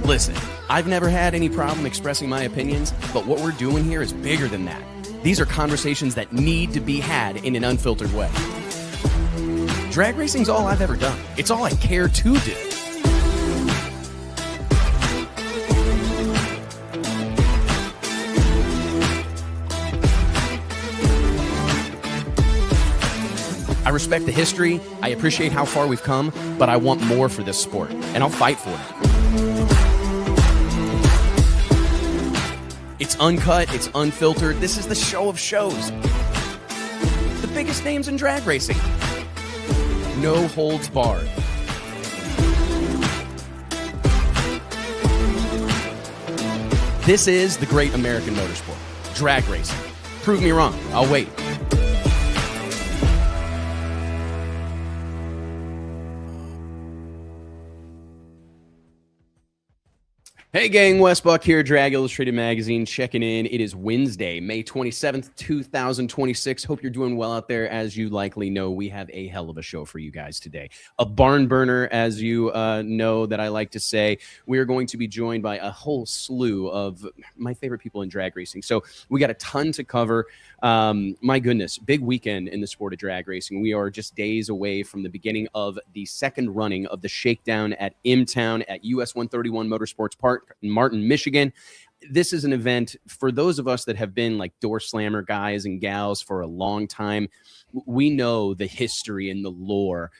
Listen, I've never had any problem expressing my opinions, but what we're doing here is bigger than that. These are conversations that need to be had in an unfiltered way. Drag racing's all I've ever done. It's all I care to do. I respect the history, I appreciate how far we've come, but I want more for this sport, and I'll fight for it. It's uncut, it's unfiltered. This is the show of shows. The biggest names in drag racing. No holds barred. This is the great American motorsport. Drag racing. Prove me wrong. I'll wait. Hey gang, Wes Buck here, Drag Illustrated Magazine, checking in. It is Wednesday, May 27th, 2026. Hope you're doing well out there. As you likely know, we have a hell of a show for you guys today. A barn burner, as you know that I like to say. We are going to be joined by a whole slew of my favorite people in drag racing. So we got a ton to cover. My goodness, big weekend in the sport of drag racing. We are just days away from the beginning of the second running of the Shakedown at M-Town at US 131 Motorsports Park in Martin, Michigan. This is an event for those of us that have been like door slammer guys and gals for a long time. We know the history and the lore.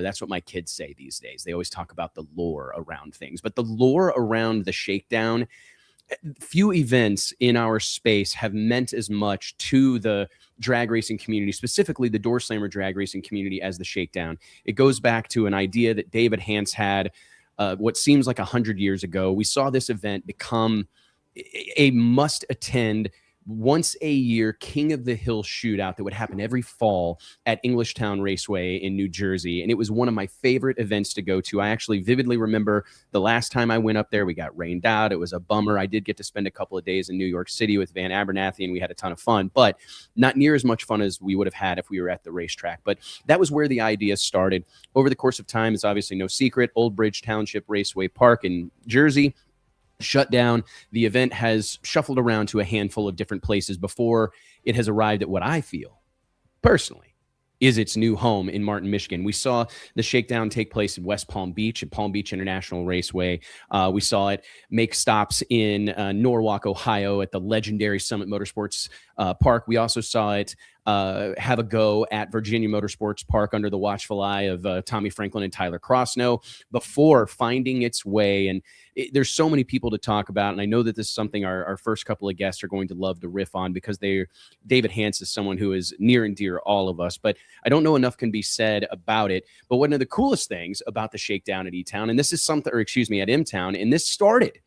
That's what my kids say these days. They always talk about the lore around things, but the lore around the Shakedown, few events in our space have meant as much to the drag racing community, specifically the door slammer drag racing community, as the Shakedown. It goes back to an idea that David Hance had what seems like 100 years ago. We saw this event become a must-attend, once-a-year King of the Hill shootout that would happen every fall at Englishtown Raceway in New Jersey. And it was one of my favorite events to go to. I actually vividly remember the last time I went up there, we got rained out. It was a bummer. I did get to spend a couple of days in New York City with Van Abernathy, and we had a ton of fun, but not near as much fun as we would have had if we were at the racetrack. But that was where the idea started. Over the course of time, it's obviously no secret, Old Bridge Township Raceway Park in Jersey shut down. The event has shuffled around to a handful of different places before it has arrived at what I feel personally is its new home in Martin, Michigan. We saw the Shakedown take place in West Palm Beach at Palm Beach International Raceway. We saw it make stops in Norwalk, Ohio at the legendary Summit Motorsports Park. We also saw it have a go at Virginia Motorsports Park under the watchful eye of Tommy Franklin and Tyler Crossnow before finding its way. And there's so many people to talk about. And I know that this is something our first couple of guests are going to love to riff on, because David Hance is someone who is near and dear to all of us. But I don't know enough can be said about it. But one of the coolest things about the Shakedown at E-Town, and this is something, or excuse me, at M-Town, and this started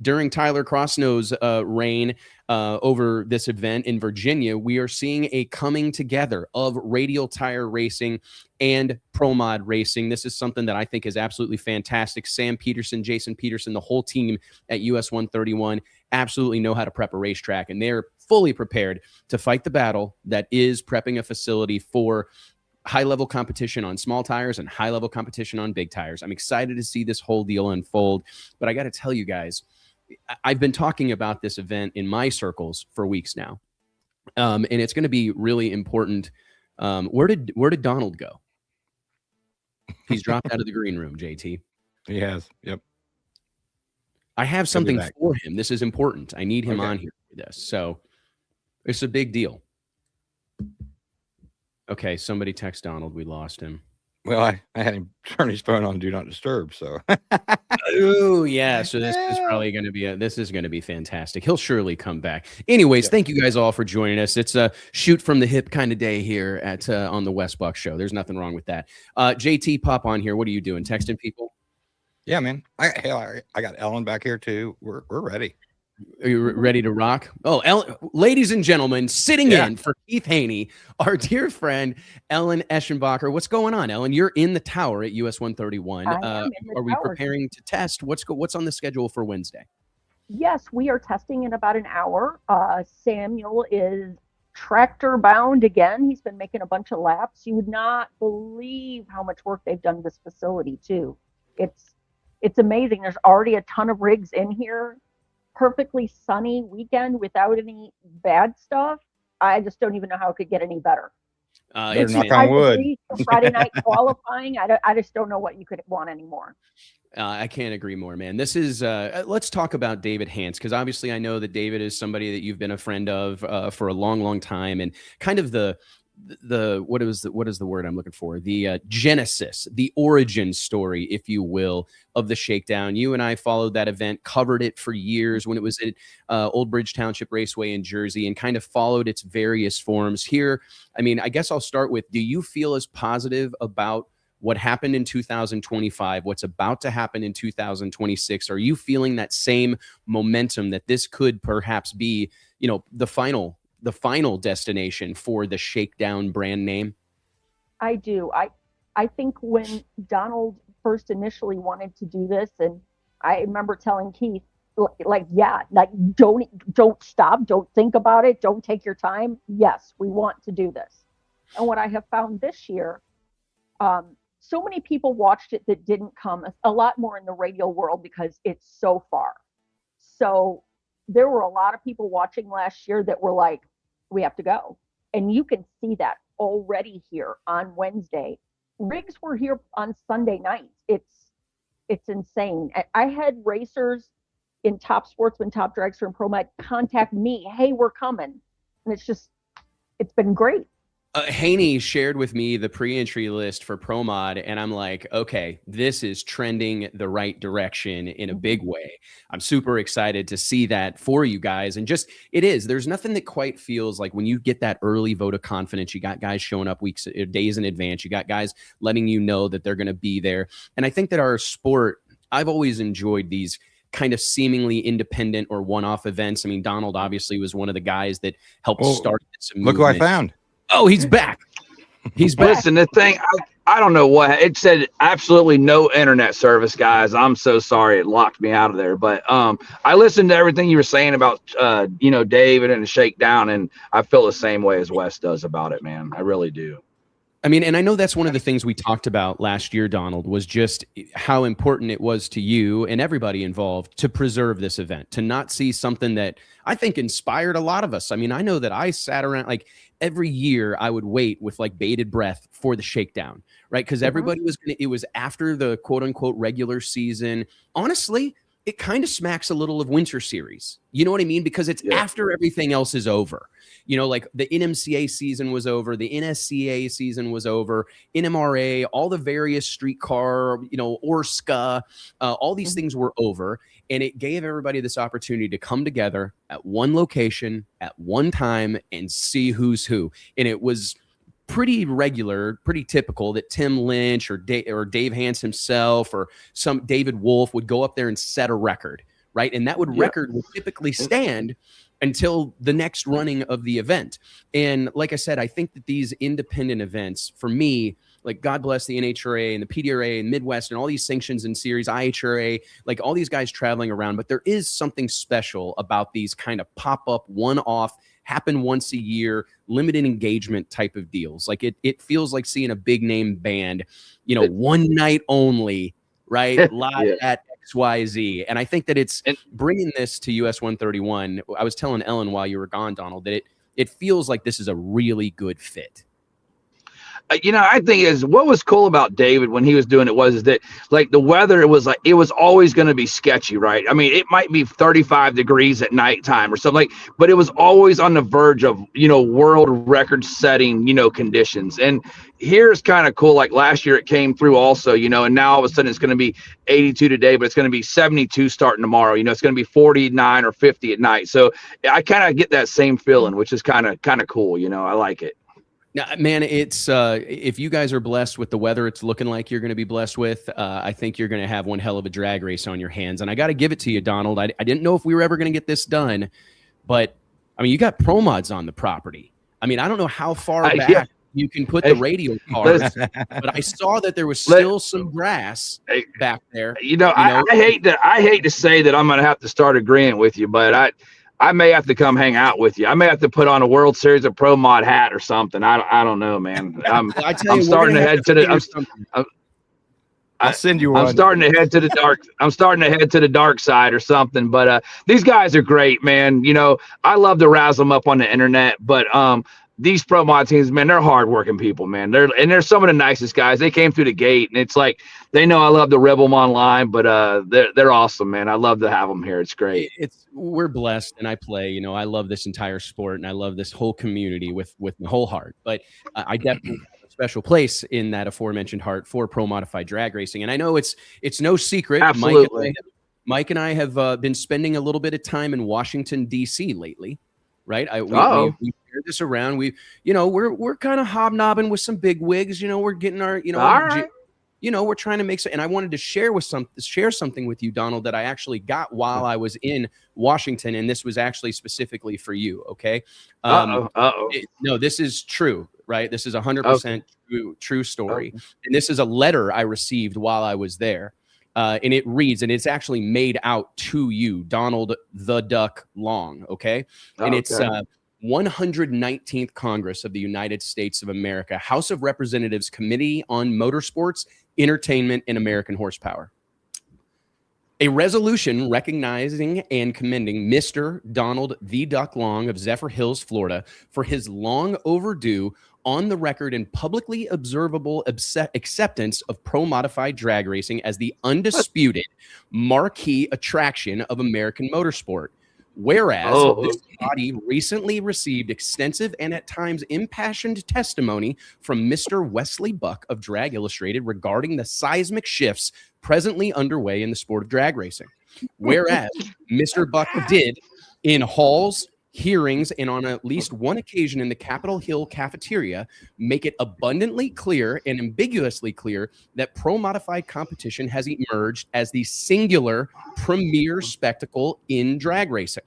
during Tyler Crossnow's reign over this event in Virginia, we are seeing a coming together of Radial tire racing and Pro Mod racing. This is something that I think is absolutely fantastic. Sam Peterson, Jason Peterson, the whole team at US 131 absolutely know how to prep a racetrack, and they're fully prepared to fight the battle that is prepping a facility for high-level competition on small tires and high-level competition on big tires. I'm excited to see this whole deal unfold, but I got to tell you guys, I've been talking about this event in my circles for weeks now, and it's going to be really important. Where did Donald go? He's dropped out of the green room, JT. He has. Yep. I have something for him. This is important. I need him on here for this. So it's a big deal. Okay, somebody text Donald. We lost him. Well, I had him turn his phone on Do Not Disturb, so. Oh, yeah. So this is probably going to be this is going to be fantastic. He'll surely come back. Anyways, Thank you guys all for joining us. It's a shoot from the hip kind of day here at on the Wes Buck Show. There's nothing wrong with that. JT, pop on here. What are you doing? Texting people? Yeah, man. I got Ellen back here too. We're ready. Are you ready to rock? Oh, Ellen, ladies and gentlemen, sitting in for Keith Haney, our dear friend, Ellen Eschenbacher. What's going on, Ellen? You're in the tower at US 131. Are we preparing to test? What's on the schedule for Wednesday? Yes, we are testing in about an hour. Samuel is tractor bound again. He's been making a bunch of laps. You would not believe how much work they've done to this facility, too. It's It's amazing. There's already a ton of rigs in here. Perfectly sunny weekend without any bad stuff. I just don't even know how it could get any better. Better knock on wood. Friday night qualifying. I just don't know what you could want anymore. I can't agree more, man. This is let's talk about David Hance, because obviously I know that David is somebody that you've been a friend of for a long, long time, and kind of the what is the word I'm looking for? The genesis, the origin story, if you will, of the Shakedown. You and I followed that event, covered it for years when it was at Old Bridge Township Raceway in Jersey, and kind of followed its various forms here. I mean, I guess I'll start with, do you feel as positive about what happened in 2025, what's about to happen in 2026? Are you feeling that same momentum that this could perhaps be, you know, the final destination for the Shakedown brand name? I do. I think when Donald first initially wanted to do this, and I remember telling Keith, don't stop, don't think about it, don't take your time. Yes, we want to do this. And what I have found this year, so many people watched it that didn't come, a lot more in the Radial world because it's so far. So there were a lot of people watching last year that were like, we have to go. And you can see that already here on Wednesday. Rigs were here on Sunday night. It's insane. I had racers in Top Sportsman, Top Dragster, and Pro Med contact me, hey, we're coming. And it's been great. Haney shared with me the pre-entry list for Pro Mod, and I'm like, okay, this is trending the right direction in a big way. I'm super excited to see that for you guys. And just, there's nothing that quite feels like when you get that early vote of confidence. You got guys showing up days in advance. You got guys letting you know that they're going to be there. And I think that our sport, I've always enjoyed these kind of seemingly independent or one-off events. I mean, Donald obviously was one of the guys that helped start this movement. Look who I found. Oh, he's back. He's back. Listen, the thing, I don't know what it said. Absolutely no internet service, guys. I'm so sorry it locked me out of there. But I listened to everything you were saying about David and the Shakedown, and I feel the same way as Wes does about it, man. I really do. I mean, and I know that's one of the things we talked about last year, Donald, was just how important it was to you and everybody involved to preserve this event, to not see something that I think inspired a lot of us. I mean, I know that I sat around, like, every year I would wait with like bated breath for the Shakedown, right? Because everybody was it was after the quote unquote regular season. Honestly, it kind of smacks a little of Winter Series. You know what I mean? Because it's after everything else is over. You know, like the NMCA season was over, the NSCA season was over, NMRA, all the various streetcar, ORSCA, all these things were over. And it gave everybody this opportunity to come together at one location at one time and see who's who. And it was pretty regular, pretty typical that Tim Lynch or Dave Hance himself or some David Wolf would go up there and set a record, right? And that record would typically stand until the next running of the event. And like I said, I think that these independent events, for me, like God bless the NHRA and the PDRA and Midwest and all these sanctions and series, IHRA, like all these guys traveling around, but there is something special about these kind of pop-up, one-off, happen once a year, limited engagement type of deals. Like it feels like seeing a big name band, one night only, right? Live at XYZ. And I think that it's bringing this to US 131. I was telling Ellen while you were gone, Donald, that it feels like this is a really good fit. I think what was cool about David when he was doing it was that, like, the weather, it was always going to be sketchy, right? I mean, it might be 35 degrees at nighttime or something, but it was always on the verge of, world record setting, conditions. And here's kind of cool. Like last year it came through also, and now all of a sudden it's going to be 82 today, but it's going to be 72 starting tomorrow. It's going to be 49 or 50 at night. So I kind of get that same feeling, which is kind of cool. I like it. Now, man, it's if you guys are blessed with the weather it's looking like you're going to be blessed with, I think you're going to have one hell of a drag race on your hands. And I got to give it to you, Donald. I didn't know if we were ever going to get this done, but I mean, you got Pro Mods on the property. I mean, I don't know how far back you can put the Radial cars, but I saw that there was still some grass back there. I hate to say that I'm going to have to start agreeing with you, but I may have to come hang out with you. I may have to put on a World Series of Pro Mod hat or something. I don't know, man. I'm starting to head to the. I'll send you I'm one. starting to head to the dark. I'm starting to head to the dark side or something. But these guys are great, man. You know, I love to razzle them up on the internet. But these pro mod teams, man, they're hardworking people, man. They're some of the nicest guys. They came through the gate, and it's like they know I love to rebel them online. But they're awesome, man. I love to have them here. It's great. We're blessed, and I play. You know, I love this entire sport, and I love this whole community with my whole heart. But I definitely special place in that aforementioned heart for pro modified drag racing. And I know it's no secret. Absolutely. Mike and I have been spending a little bit of time in Washington, D.C. lately, right? We share this around. We're kind of hobnobbing with some big wigs. You know, we're getting our, we're trying to make some, and I wanted to share something with you, Donald, that I actually got while I was in Washington, and this was actually specifically for you. Okay. No, this is true, right? This is 100% true story. And this is a letter I received while I was there. And it reads, and it's actually made out to you, Donald the Duck Long. Okay. And it's 119th Congress of the United States of America, House of Representatives Committee on Motorsports, Entertainment, and American Horsepower. A resolution recognizing and commending Mr. Donald the Duck Long of Zephyr Hills, Florida, for his long overdue, on the record and publicly observable acceptance of pro-modified drag racing as the undisputed marquee attraction of American motorsport. Whereas this body recently received extensive and at times impassioned testimony from Mr. Wesley Buck of Drag Illustrated regarding the seismic shifts presently underway in the sport of drag racing. Whereas Mr. Buck did, in halls, hearings, and on at least one occasion in the Capitol Hill cafeteria, make it abundantly clear and ambiguously clear that pro-modified competition has emerged as the singular premier spectacle in drag racing.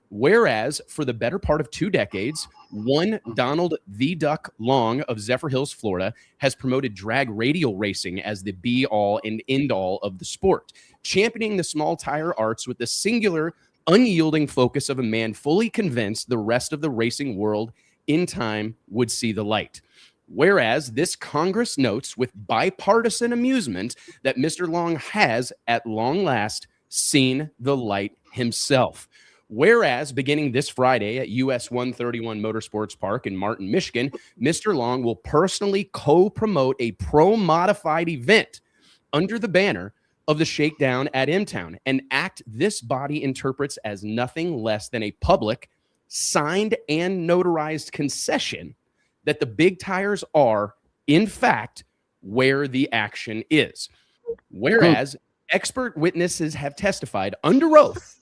Whereas for the better part of 2 decades, one Donald the Duck Long of Zephyr Hills, Florida, has promoted drag radial racing as the be-all and end-all of the sport, championing the small tire arts with the singular unyielding focus of a man fully convinced the rest of the racing world in time would see the light. Whereas this Congress notes with bipartisan amusement that Mr. Long has, at long last, seen the light himself. Whereas beginning this Friday at US 131 Motorsports Park in Martin, Michigan, Mr. Long will personally co-promote a pro-modified event under the banner of the Shakedown at M-Town, an act this body interprets as nothing less than a public, signed and notarized concession that the big tires are, in fact, where the action is. Whereas expert witnesses have testified under oath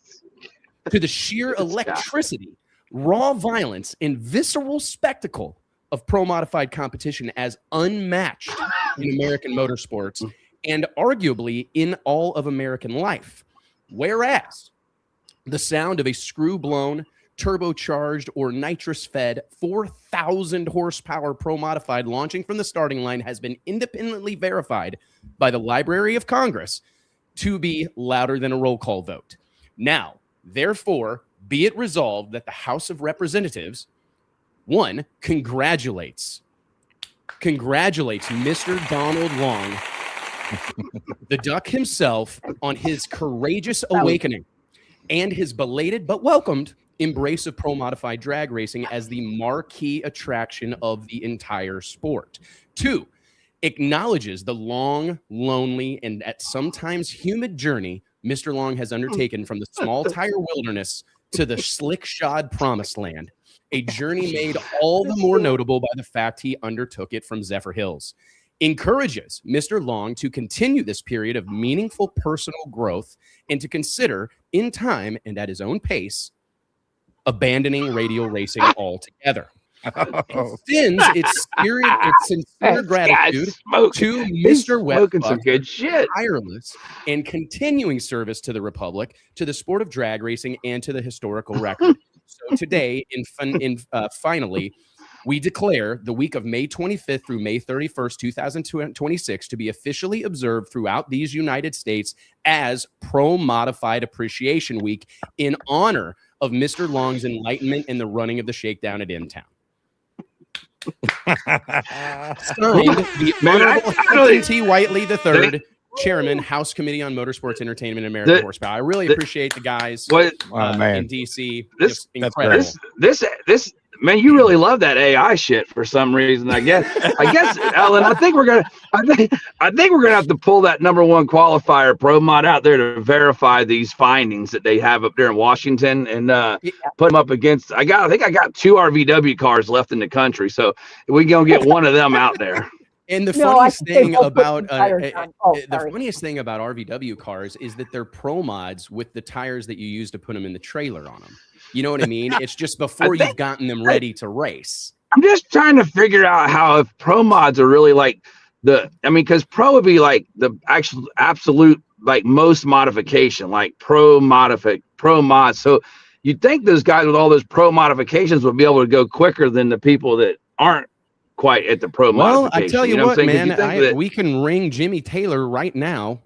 to the sheer electricity, raw violence, and visceral spectacle of pro-modified competition as unmatched in American motorsports, and arguably in all of American life. Whereas the sound of a screw-blown, turbocharged, or nitrous-fed 4,000 horsepower pro-modified launching from the starting line has been independently verified by the Library of Congress to be louder than a roll call vote. Now, therefore, be it resolved that the House of Representatives, one, congratulates Mr. Donald Long, the Duck himself, on his courageous awakening and his belated but welcomed embrace of pro-modified drag racing as the marquee attraction of the entire sport. Two, acknowledges the long, lonely, and at sometimes humid journey Mr. Long has undertaken from the small tire wilderness to the slick-shod promised land, a journey made all the more notable by the fact he undertook it from Zephyr Hills. Encourages Mr. Long to continue this period of meaningful personal growth and to consider, in time and at his own pace, abandoning radial racing altogether. Extends its sincere gratitude to Mr. Westbuck's tireless and continuing service to the Republic, to the sport of drag racing, and to the historical record. So today, finally, we declare the week of May 25th through May 31st, 2026 to be officially observed throughout these United States as Pro-Modified Appreciation Week in honor of Mr. Long's enlightenment in the running of the Shakedown at M-Town. Signed, the Honorable T. Whiteley III, Chairman, House Committee on Motorsports Entertainment and American Horsepower. I really appreciate the guys in DC. This, incredible. This man, you really love that AI shit for some reason. I guess, Ellen. I think we're gonna have to pull that #1 qualifier Pro Mod out there to verify these findings that they have up there in Washington and put them up against. I think I got 2 RVW cars left in the country, so we gonna get one of them out there. And the funniest thing about funniest thing about RVW cars is that they're pro mods with the tires that you use to put them in the trailer on them. You know what I mean? It's just before you've gotten them ready to race. I'm just trying to figure out how if pro mods are really like because pro would be like the actual absolute like most modification, like pro mod. So you'd think those guys with all those pro modifications would be able to go quicker than the people that aren't quite at the pro modification. Well, I tell you what, man, we can ring Jimmy Taylor right now,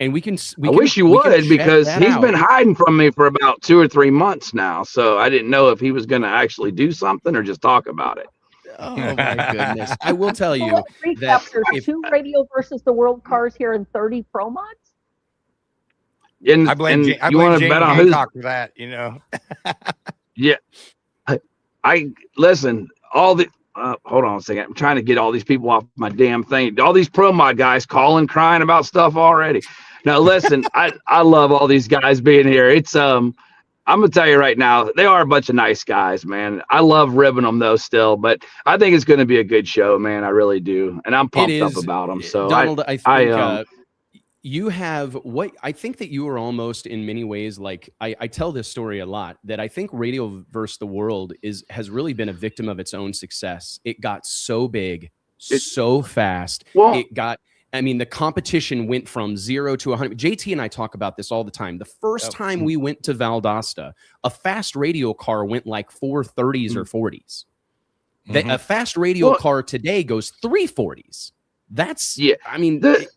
and we can. I wish you would, because he's been hiding from me for about 2 or 3 months now. So I didn't know if he was going to actually do something or just talk about it. Oh my goodness! I will tell you that there's 2 Radial versus the World cars here and 30 pro mods. And I blame you want to bet on who's for that, you know? Yeah, I listen. All the. Hold on a second. I'm trying to get all these people off my damn thing. All these pro mod guys calling, crying about stuff already. Now, listen, I love all these guys being here. It's I'm gonna tell you right now, they are a bunch of nice guys, man. I love ribbing them though still, but I think it's gonna be a good show, man. I really do, and I'm pumped up about them. So, Donald, I think you have what I think that you are almost in many ways like I tell this story a lot, that I think Radial versus the World has really been a victim of its own success. It got so big so fast. The competition went from 0 to 100. JT and I talk about this all the time. The first time we went to Valdosta, a fast Radial car went like 430s or 40s. A fast Radial car today goes 340s. That's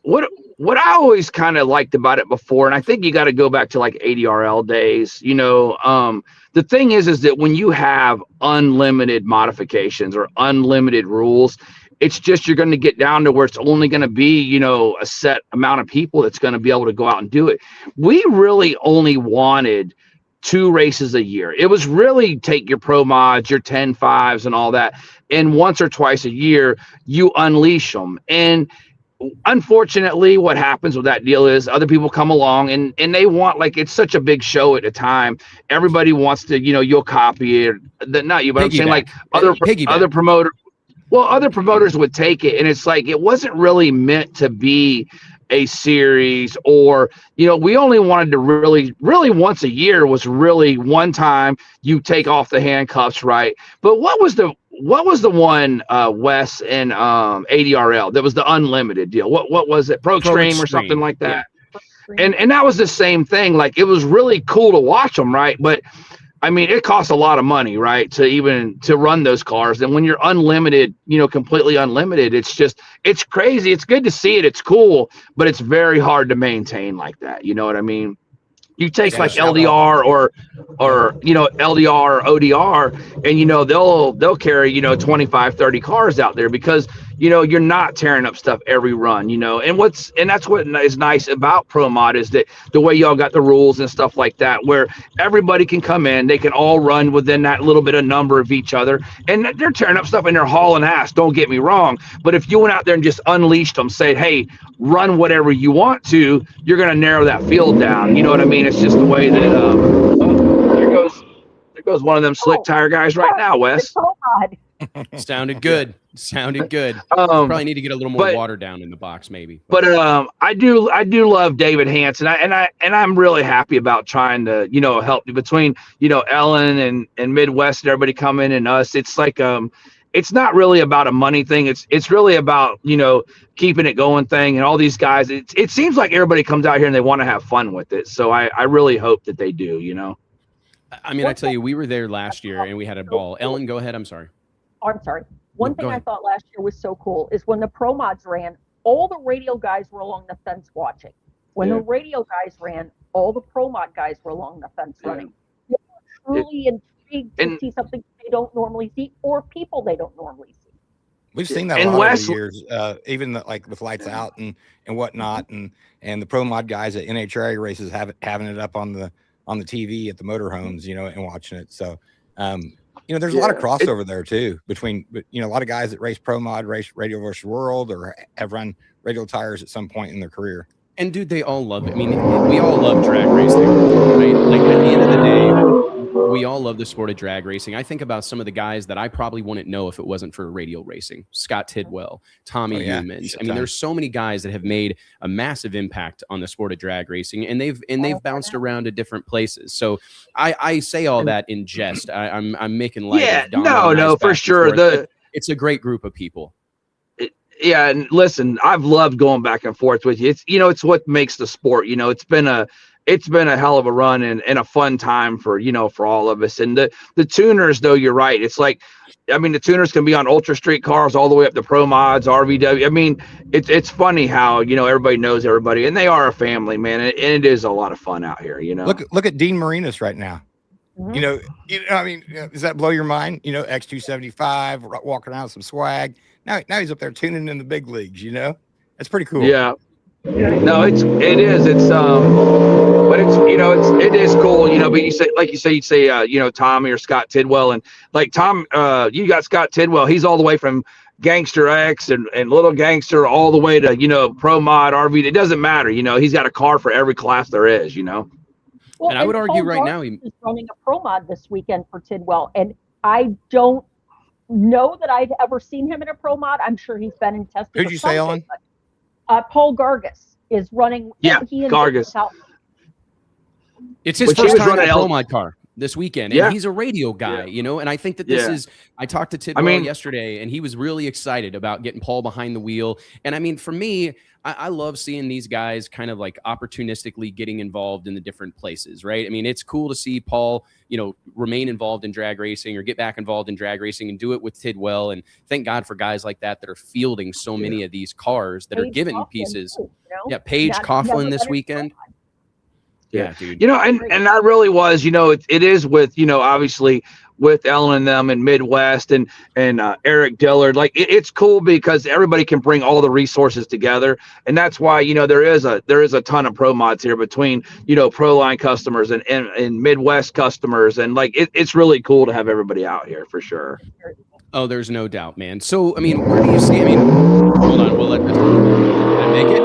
what I always kind of liked about it before, and I think you got to go back to like ADRL days. You know, the thing is that when you have unlimited modifications or unlimited rules, it's just you're going to get down to where it's only going to be, you know, a set amount of people that's going to be able to go out and do it. We really only wanted 2 races a year. It was really take your pro mods, your 10.5s and all that, and once or twice a year you unleash them. And unfortunately what happens with that deal is other people come along and they want, like, it's such a big show at a time, everybody wants to, you know, you'll copy it, not you, but I'm saying like other promoters would take it, and it's like it wasn't really meant to be a series, or, you know, we only wanted to really once a year was really one time you take off the handcuffs, right? But what was the one Wes and ADRL that was the unlimited deal? What was it? Pro Extreme or something like that? Yeah. And that was the same thing. Like, it was really cool to watch them, right? But I mean, it costs a lot of money, right, to run those cars. And when you're unlimited, you know, completely unlimited, it's crazy. It's good to see it. It's cool, but it's very hard to maintain like that. You know what I mean? You take like LDR or you know, LDR or ODR, and, you know, they'll carry, you know, 25, 30 cars out there because, you know, you're not tearing up stuff every run, you know. And that's what is nice about Pro Mod is that the way y'all got the rules and stuff like that, where everybody can come in, they can all run within that little bit of number of each other, and they're tearing up stuff and they're hauling ass, don't get me wrong. But if you went out there and just unleashed them, said, hey, run whatever you want to, you're going to narrow that field down. You know what I mean? It's just the way that there goes one of them slick tire guys right now, Wes. Sounded good. Probably need to get a little more water down in the box, maybe. But I do love David Hanson, and I'm really happy about trying to, you know, help between, you know, Ellen and Midwest and everybody coming and us. It's like it's not really about a money thing. It's really about, you know, keeping it going thing, and all these guys. It seems like everybody comes out here and they want to have fun with it. So I really hope that they do, you know. I mean, I tell you, we were there last year and we had a ball. Ellen, go ahead. I'm sorry. One thing I thought last year was so cool is when the Pro Mods ran, all the Radial guys were along the fence watching. When the Radial guys ran, all the Pro Mod guys were along the fence running. They were truly intrigued to see something they don't normally see, or people they don't normally see. We've seen that a And lot over Wes, the years, even like with lights out and whatnot, and the pro mod guys at NHRA races having it up on the TV at the motorhomes, and watching it. So, there's a lot of crossover there too between, a lot of guys that race pro mod, race Radial versus World, or have run Radial tires at some point in their career. And dude, they all love it. I mean, we all love drag racing, right? Like at the end of the day, we all love the sport of drag racing. I think about some of the guys that I probably wouldn't know if it wasn't for Radial racing. Scott Tidwell, Tommy Humans. I mean, there's so many guys that have made a massive impact on the sport of drag racing, and they've bounced around to different places. So I say all that in jest. I'm making light of Dom. No, for sure. It's a great group of people. Yeah, and listen, I've loved going back and forth with you. It's it's what makes the sport. It's been a hell of a run and a fun time for all of us. And the tuners, though, you're right. It's like, I mean, the tuners can be on ultra street cars all the way up to pro mods, RVW. I mean, it's funny how everybody knows everybody, and they are a family, man. And it is a lot of fun out here. Look at Dean Marinas right now. Mm-hmm. I mean, does that blow your mind? X275 walking around with some swag. Now he's up there tuning in the big leagues. That's pretty cool. Yeah. No, it is. It's but it is cool. But you say Tommy or Scott Tidwell, and like Tom, you got Scott Tidwell. He's all the way from Gangster X and Little Gangster all the way to Pro Mod, RV. It doesn't matter. He's got a car for every class there is. Well, and I would argue right now he's running a pro mod this weekend for Tidwell, and I don't know that I've ever seen him in a pro mod. I'm sure he's been in testing. Who'd you say, Ellen? Paul Gargas is running. Yeah, Gargas. It's his first time in a pro mod car this weekend, and he's a radio guy, and I think that this is, I talked to Tidwell yesterday, and he was really excited about getting Paul behind the wheel. And I mean, for me, I love seeing these guys kind of like opportunistically getting involved in the different places, right? I mean, it's cool to see Paul, remain involved in drag racing or get back involved in drag racing and do it with Tidwell. And thank God for guys like that are fielding so many of these cars that are given pieces. Yeah, Paige Coughlin this weekend. Yeah, dude. And that really was, it is with, obviously with Ellen and them and Midwest and Eric Dillard. Like it's cool because everybody can bring all the resources together. And that's why, there is a ton of pro mods here between, pro line customers and Midwest customers. And like, it's really cool to have everybody out here for sure. Oh, there's no doubt, man. So, I mean, where do you see, hold on. Did I make it?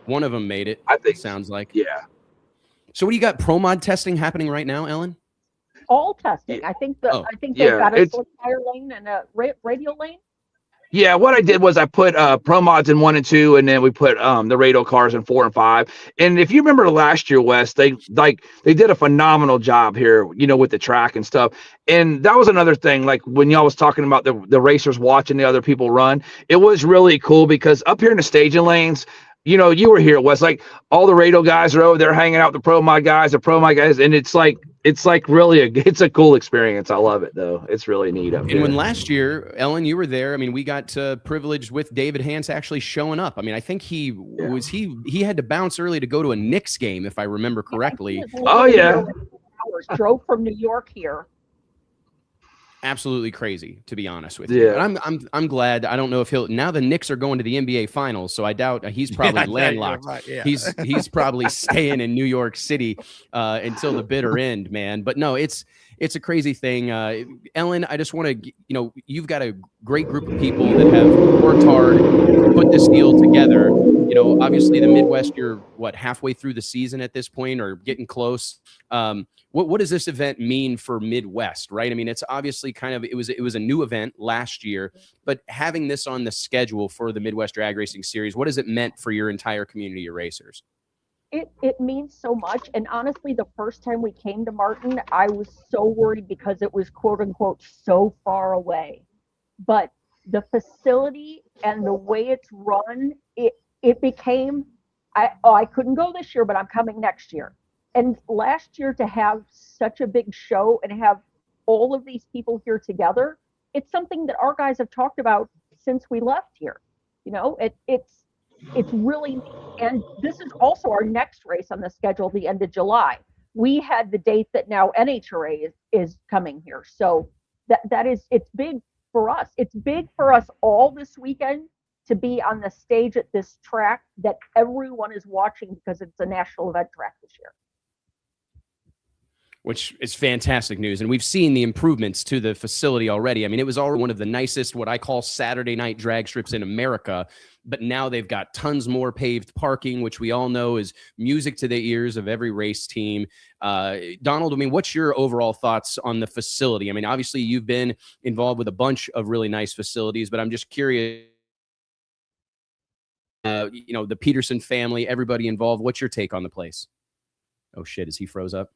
One of them made it. I think sounds like. Yeah. So what do you got? Pro mod testing happening right now, Ellen? All testing. I think they've got a slick tire lane and a radial lane. Yeah, what I did was I put pro mods in 1 and 2, and then we put the Radial cars in 4 and 5. And if you remember last year, Wes, they did a phenomenal job here, with the track and stuff. And that was another thing, like when y'all was talking about the racers watching the other people run, it was really cool because up here in the staging lanes, you were here, Wes, like all the Radial guys are over there hanging out with the pro mod guys, and it's like really it's a cool experience. I love it though. It's really neat up here. And when last year, Ellen, you were there, I mean, we got privileged with David Hance actually showing up. I mean, I think he had to bounce early to go to a Knicks game, if I remember correctly. Oh yeah. Drove from New York here. Absolutely crazy, to be honest with you. And I'm glad. I don't know if now the Knicks are going to the NBA Finals, so I doubt he's probably landlocked. Right, He's probably staying in New York City until the bitter end, man. But no, it's a crazy thing. Ellen, I just want to, you've got a great group of people that have worked hard to put this deal together. Obviously the Midwest, you're halfway through the season at this point or getting close. What does this event mean for Midwest, right? I mean, it's obviously it was a new event last year, but having this on the schedule for the Midwest Drag Racing Series, what has it meant for your entire community of racers? It means so much. And honestly, the first time we came to Martin, I was so worried because it was quote unquote so far away. But the facility and the way it's run, it became, I couldn't go this year, but I'm coming next year. And last year to have such a big show and have all of these people here together, it's something that our guys have talked about since we left here. It's really, and this is also our next race on the schedule, the end of July. We had the date that now NHRA is coming here. So it's big for us. It's big for us all this weekend to be on the stage at this track that everyone is watching because it's a national event track this year. Which is fantastic news. And we've seen the improvements to the facility already. I mean, it was already one of the nicest, what I call Saturday night drag strips in America. But now they've got tons more paved parking, which we all know is music to the ears of every race team. Donald, I mean, what's your overall thoughts on the facility? I mean, obviously you've been involved with a bunch of really nice facilities, but I'm just curious, you know, the Peterson family, everybody involved. What's your take on the place? Oh shit, is he froze up?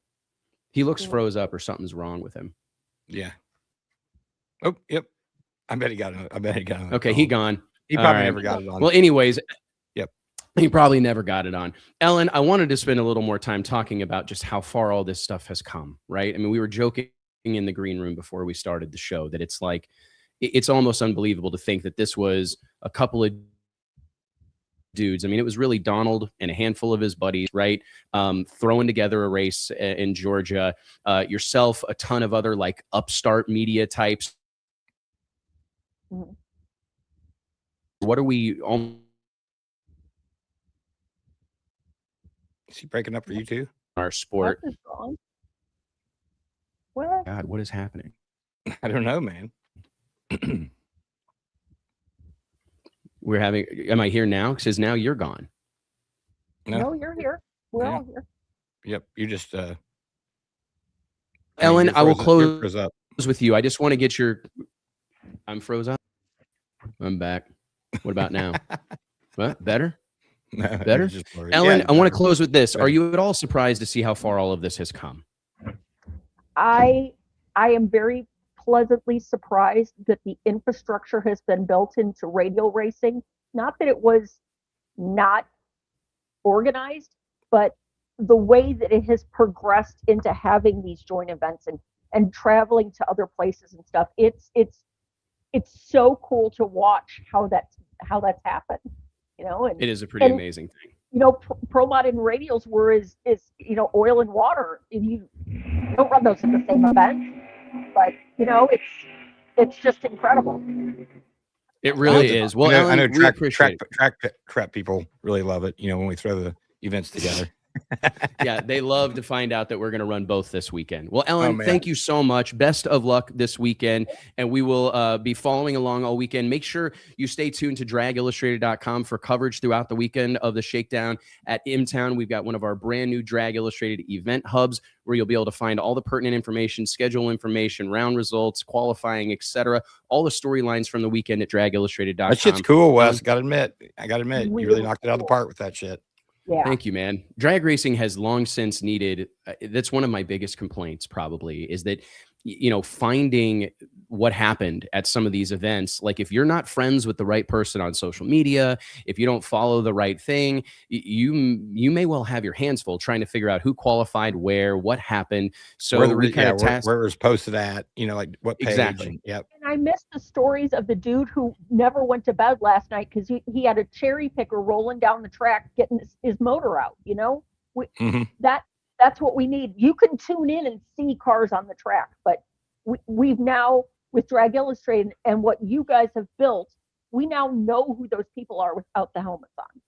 He looks froze up or something's wrong with him. Yeah. Oh, yep. I bet he got it. Okay, he gone. He probably never got it on. Well, anyways, yep. He probably never got it on. Ellen, I wanted to spend a little more time talking about just how far all this stuff has come, right? I mean, we were joking in the green room before we started the show that it's like, it's almost unbelievable to think that this was a couple of dudes. I mean, it was really Donald and a handful of his buddies, right? Throwing together a race in Georgia, yourself, a ton of other like upstart media types. What are we on? Is he breaking up for you too? Our sport. Well, God, what is happening? I don't know, man. We're having, am I here now? Because now you're gone. no, you're here. We're Yeah. all here. Yep. You just Ellen, I will close froze up. with you. I just want to get your, I'm froze up. I'm back. What about now? What? Better? No, Better? just blurry. Ellen, Yeah, I want to close with this. Better. Are you at all surprised to see how far all of this has come? I am very pleasantly surprised that the infrastructure has been built into radial racing. Not that it was not organized, but the way that it has progressed into having these joint events and traveling to other places and stuff. It's so cool to watch how that's happened. You know, and It is a pretty amazing thing. you know, pro mod and radials were is you know, oil and water. And you don't run those at the same event, but you know, it's just incredible. It really is. Well, I know Ellen, we track appreciate it. prep people really love it. You know, when we throw the events together. Yeah, they love to find out that we're going to run both this weekend. Well, Ellen, man. thank you so much. Best of luck this weekend, and we will be following along all weekend. Make sure you stay tuned to dragillustrated.com for coverage throughout the weekend of the Shakedown at M-Town. We've got one of our brand new Drag Illustrated event hubs where you'll be able to find all the pertinent information, schedule information, round results, qualifying, etc. All the storylines from the weekend at dragillustrated.com. That shit's cool, Wes. Gotta admit, you Really really knocked it out of the cool. park with that shit. Yeah. Thank you, man. Drag racing has long since needed, that's one of my biggest complaints probably, is that, you know, finding what happened at some of these events. Like if you're not friends with the right person on social media, if you don't follow the right thing, you may well have your hands full trying to figure out who qualified where, what happened. So where we kind of tasked. where it was posted at, you know, like what page. Exactly. And, yep. And I missed the stories of the dude who never went to bed last night because he had a cherry picker rolling down the track getting his motor out. You know, that's what we need. You can tune in and see cars on the track, but we've now, with Drag Illustrated and what you guys have built, we now know who those people are without the helmets on.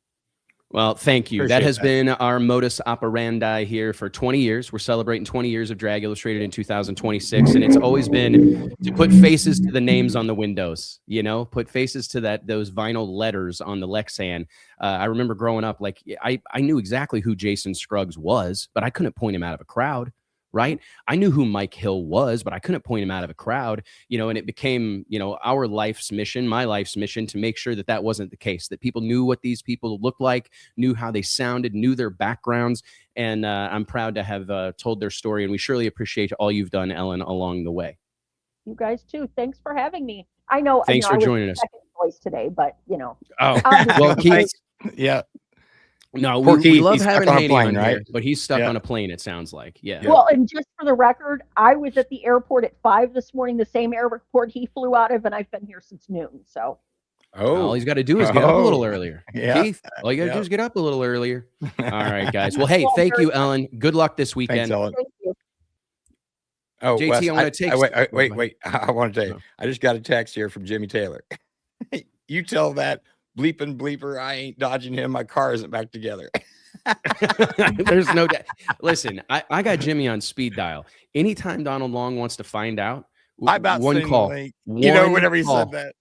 Well, thank you. Appreciate That has that. been our modus operandi here for 20 years. We're celebrating 20 years of Drag Illustrated in 2026, and it's always been to put faces to the names on the windows, you know, put faces to those vinyl letters on the Lexan. I remember growing up, like I knew exactly who Jason Scruggs was, but I couldn't point him out of a crowd. Right. I knew who Mike Hill was, but I couldn't point him out of a crowd, you know, and it became, you know, our life's mission, my life's mission to make sure that that wasn't the case, that people knew what these people looked like, knew how they sounded, knew their backgrounds. And I'm proud to have told their story. And we surely appreciate all you've done, Ellen, along the way. You guys too. Thanks for having me. I know. Thanks for I was joining us. second choice today, but you know. Oh, obviously- well, Keith, Yeah. no, Poor we Keith, love he's stuck having on a Haney plane, on right? here, but he's stuck Yeah. on a plane, it sounds like. Yeah. Well, and just for the record, I was at the airport at 5 this morning, the same airport he flew out of, and I've been here since noon. So All he's got to do is get up a little earlier. Yeah. Keith, all you got to do Yeah. is get up a little earlier. All right, guys. Well, hey, Well, thank very you, much. Ellen. Good luck this Thanks, weekend. Ellen. thank you. Oh, JT, Wes, I want to take. wait. I want to tell you. I just got a text here from Jimmy Taylor. You tell that bleeping bleeper I ain't dodging him. My car isn't back together. There's no doubt. Listen, I got Jimmy on speed dial. Anytime Donald Long wants to find out, I about one call. Whenever he said that.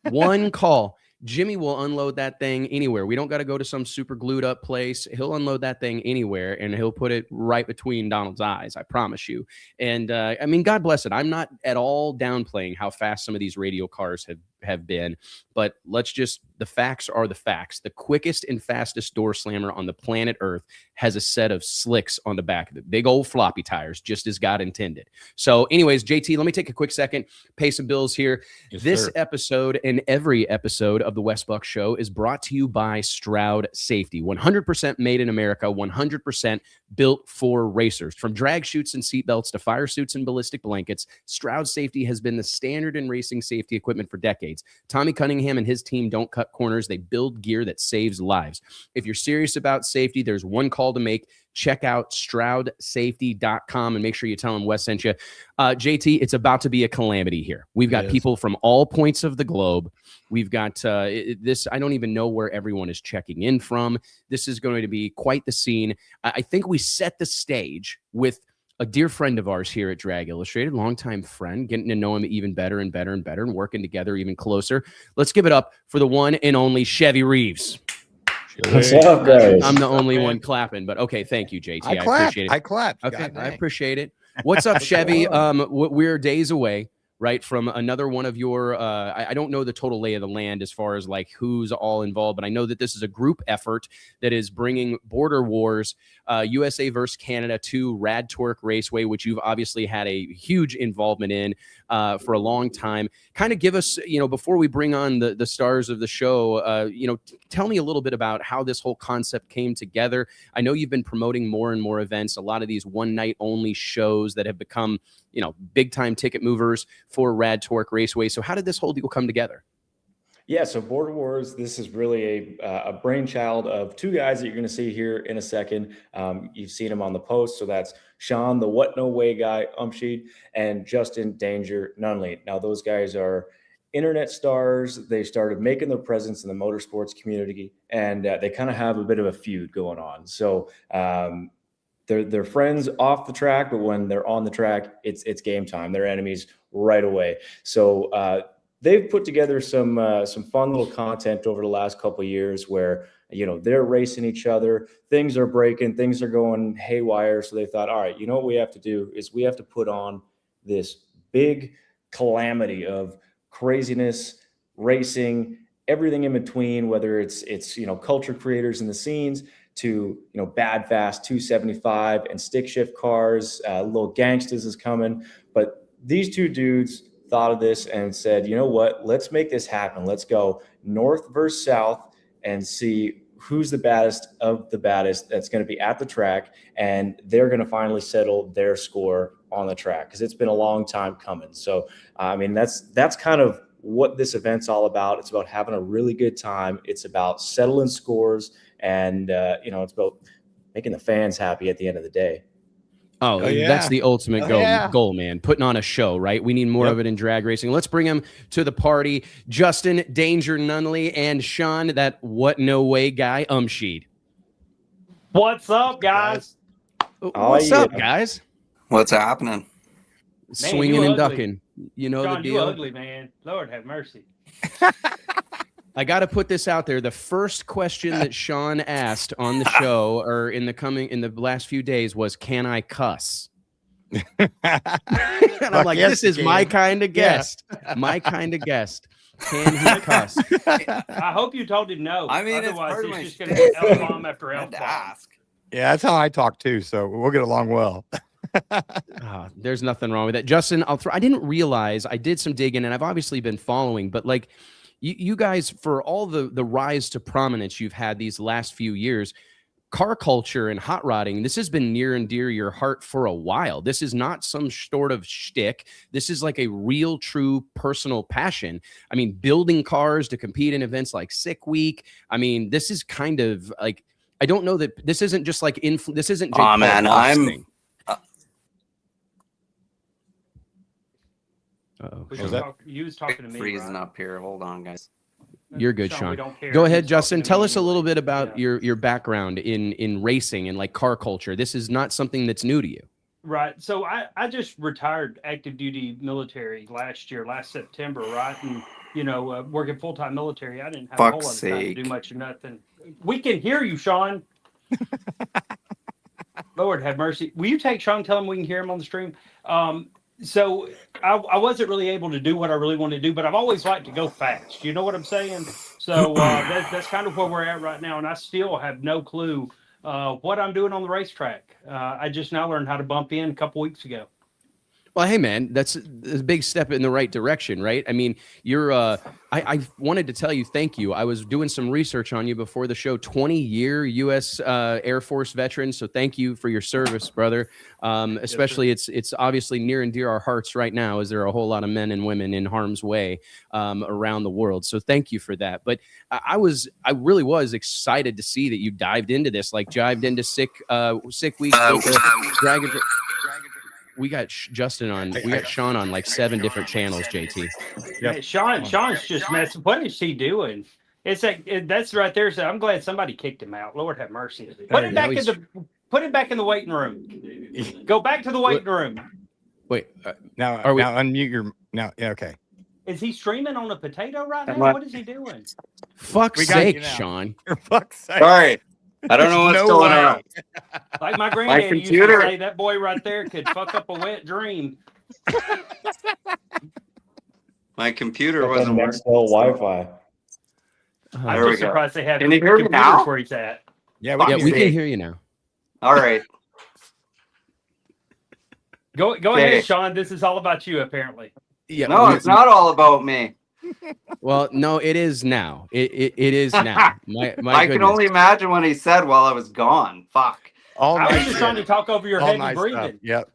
One call. Jimmy will unload that thing anywhere. We don't got to go to some super glued up place. He'll unload that thing anywhere, and he'll put it right between Donald's eyes. I promise you. And I mean, God bless it. I'm not at all downplaying how fast some of these Radial cars have been, but the facts are the facts. The quickest and fastest door slammer on the planet Earth has a set of slicks on the back of it, big old floppy tires, just as God intended. So anyways, JT, let me take a quick second, pay some bills here. Yes, this sir. episode and every episode of the Wes Buck Show is brought to you by Stroud Safety. 100% made in America, 100% built for racers. From drag chutes and seatbelts to fire suits and ballistic blankets, Stroud Safety has been the standard in racing safety equipment for decades. Tommy Cunningham and his team don't cut corners. They build gear that saves lives. If you're serious about safety, there's one call to make. Check out StroudSafety.com and make sure you tell them Wes sent you. JT, it's about to be a calamity here. We've got people from all points of the globe. We've got this. I don't even know where everyone is checking in from. This is going to be quite the scene. I think we set the stage with a dear friend of ours here at Drag Illustrated, longtime friend, getting to know him even better and better and better and working together even closer. Let's give it up for the one and only Chevy Reeves. What's up, guys? I'm the only one clapping, but okay. Thank you, JT. I appreciate it. I clapped. Okay, I appreciate it. What's up, Chevy? We're days away, right, from another one of your, I don't know the total lay of the land as far as like who's all involved, but I know that this is a group effort that is bringing Border Warz, USA versus Canada to Rad Torque Raceway, which you've obviously had a huge involvement in for a long time. Kind of give us, before we bring on the stars of the show, tell me a little bit about how this whole concept came together. I know you've been promoting more and more events, a lot of these one night only shows that have become, big time ticket movers for Rad Torque Raceway. So how did this whole deal come together? Yeah, so Border Warz, this is really a brainchild of two guys that you're going to see here in a second. You've seen them on the post. So that's Sean, the What No Way guy, Umscheid, and Justin Danger Nunley. Now, those guys are internet stars. They started making their presence in the motorsports community, and they kind of have a bit of a feud going on. So they're friends off the track, but when they're on the track, it's game time. They're enemies right away. So they've put together some fun little content over the last couple of years where, they're racing each other. Things are breaking. Things are going haywire. So they thought, all right, what we have to do is we have to put on this big calamity of craziness, racing, everything in between, whether it's culture creators in the scenes to, Bad Fast 275 and stick shift cars, Little Gangsters is coming. But these two dudes thought of this and said, you know what, let's make this happen. Let's go north versus south and see who's the baddest of the baddest that's going to be at the track. And they're going to finally settle their score on the track because it's been a long time coming. So, that's kind of what this event's all about. It's about having a really good time. It's about settling scores and, it's about making the fans happy at the end of the day. Oh, yeah. That's the ultimate goal, man. Putting on a show, right? We need more of it in drag racing. Let's bring him to the party. Justin, Danger Nunley, and Sean, that What No Way guy, Umscheid. What's up, guys? What's up, guys? What's happening? Swinging and ducking. You know John, the deal. you ugly, man. Lord have mercy. I got to put this out there. The first question that Sean asked on the show or in the last few days was, can I cuss? And I'm like, yes, this is my kind of guest. My kind of guest. Can he cuss? I hope you told him no. I mean, otherwise it's just going to be L-bomb after I had to L-bomb. ask. Yeah, that's how I talk too. So we'll get along well. There's nothing wrong with that. Justin, I didn't realize, I did some digging and I've obviously been following, but like you guys, for all the rise to prominence you've had these last few years, car culture and hot rodding, this has been near and dear to your heart for a while. This is not some sort of shtick. This is like a real, true personal passion. I mean, building cars to compete in events like Sick Week. I mean, this is kind of like, I don't know that this isn't just like, this isn't Jake Aw, man, Paul's thing. Uh-oh. Was that- You was talking to me. Freezing right? up here. Hold on, guys. You're good, we Sean. don't care. Go He ahead, was Justin. talking to Tell me us a little anyway. bit about Yeah. your background in racing and like car culture. This is not something that's new to you. Right. So I just retired active duty military last September, right? And, working full time military, I didn't have a whole lot Fuck's of time to do sake. much of nothing. We can hear you, Sean. Lord have mercy. Will you take Sean, tell him we can hear him on the stream? So I wasn't really able to do what I really wanted to do, but I've always liked to go fast. You know what I'm saying? So that's kind of where we're at right now. And I still have no clue what I'm doing on the racetrack. I just now learned how to bump in a couple weeks ago. Well, hey, man, that's a big step in the right direction, right? I mean, you're I wanted to tell you thank you. I was doing some research on you before the show, 20-year U.S. Air Force veteran. So thank you for your service, brother. Especially it's obviously near and dear our hearts right now, as there are a whole lot of men and women in harm's way around the world. So thank you for that. But I really was excited to see that you dived into this, like dived into sick week with the Dragon. We got Justin on. We got Sean on like 7 different channels. JT. Yep. Hey, Sean's just messing. What is he doing? It's like that's right there. So I'm glad somebody kicked him out. Lord have mercy. Put him back in the waiting room. Go back to the waiting room. Wait, Now Are we- unmute your now. Yeah, okay. Is he streaming on a potato right now? What? What is he doing? fuck's We got you sake, now. Sean. For fuck's sake. Sorry. I don't know what's No going way. on. Like my granddaddy used to computer- say, that boy right there could fuck up a wet dream. My computer Up on wasn't working. Nextel Wi-Fi. I'm There we just go. surprised they have Can you hear me computers now? where he's at. Yeah, Yeah, we Fuck. can hear you now. All right. Go Okay. ahead, Sean. This is all about you, apparently. Yeah. No, it's not all about me. Well, no, it is now. It is now. My I can goodness. only imagine what he said while I was gone. Fuck. all I was nice just trying to talk over your all heavy nice breathing. stuff. Yep.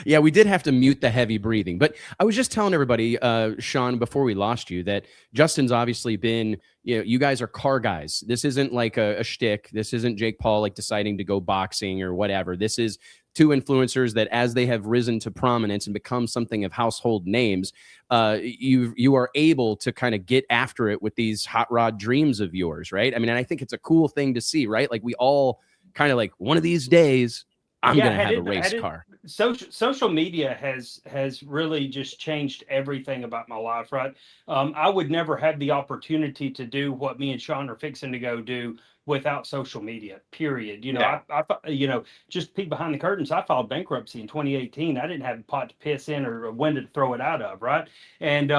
Yeah, we did have to mute the heavy breathing, but I was just telling everybody, Sean, before we lost you, that Justin's obviously been, you guys are car guys. This isn't like a shtick. This isn't Jake Paul like deciding to go boxing or whatever. This is 2 influencers that, as they have risen to prominence and become something of household names, you are able to kind of get after it with these hot rod dreams of yours, right? I mean, and I think it's a cool thing to see, right? Like we all kind of like, one of these days, I'm Yeah, gonna had have a it- race had it- car. Social media has really just changed everything about my life, right? I would never have the opportunity to do what me and Sean are fixing to go do without social media, period. Yeah. I just peek behind the curtains. I filed bankruptcy in 2018. I didn't have a pot to piss in or a window to throw it out of, right? And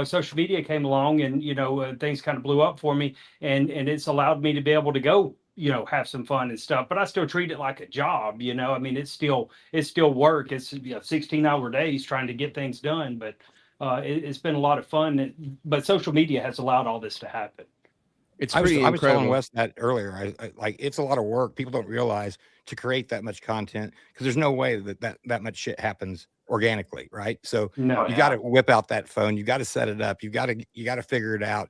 social media came along, and things kind of blew up for me, and it's allowed me to be able to go have some fun and stuff, but I still treat it like a job. I mean, it's still work. It's 16-hour days trying to get things done, but it's been a lot of fun. But social media has allowed all this to happen. It's I was pretty telling incredible. Wes that earlier. I like it's a lot of work. People don't realize to create that much content because there's no way that much shit happens organically, right? So No, you got to whip out that phone. You got to set it up. You got to figure it out.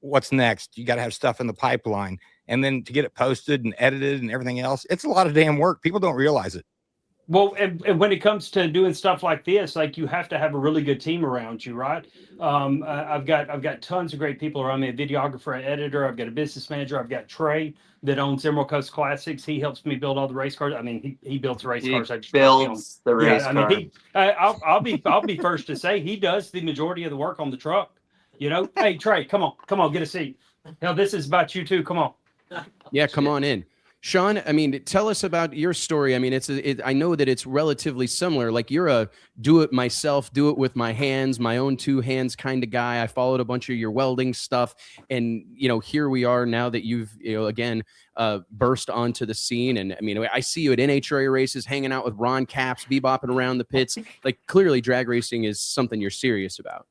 What's next? You got to have stuff in the pipeline, and then to get it posted and edited and everything else. It's a lot of damn work. People don't realize it. Well, and when it comes to doing stuff like this, like you have to have a really good team around you, right? I've got tons of great people around me, a videographer, an editor. I've got a business manager. I've got Trey that owns Emerald Coast Classics. He helps me build all the race cars. I mean, he builds the race He cars. I just builds the race I car. mean, I'll be first to say he does the majority of the work on the truck. Hey Trey, come on, get a seat. Hell, this is about you too. Come on. Yeah, come on in. Sean, I mean, tell us about your story. I mean, I know that it's relatively similar. Like you're a do it myself, do it with my hands, my own 2 hands kind of guy. I followed a bunch of your welding stuff. And, here we are now that you've, again, burst onto the scene. And I mean, I see you at NHRA races, hanging out with Ron Capps, bebopping around the pits. Like clearly drag racing is something you're serious about.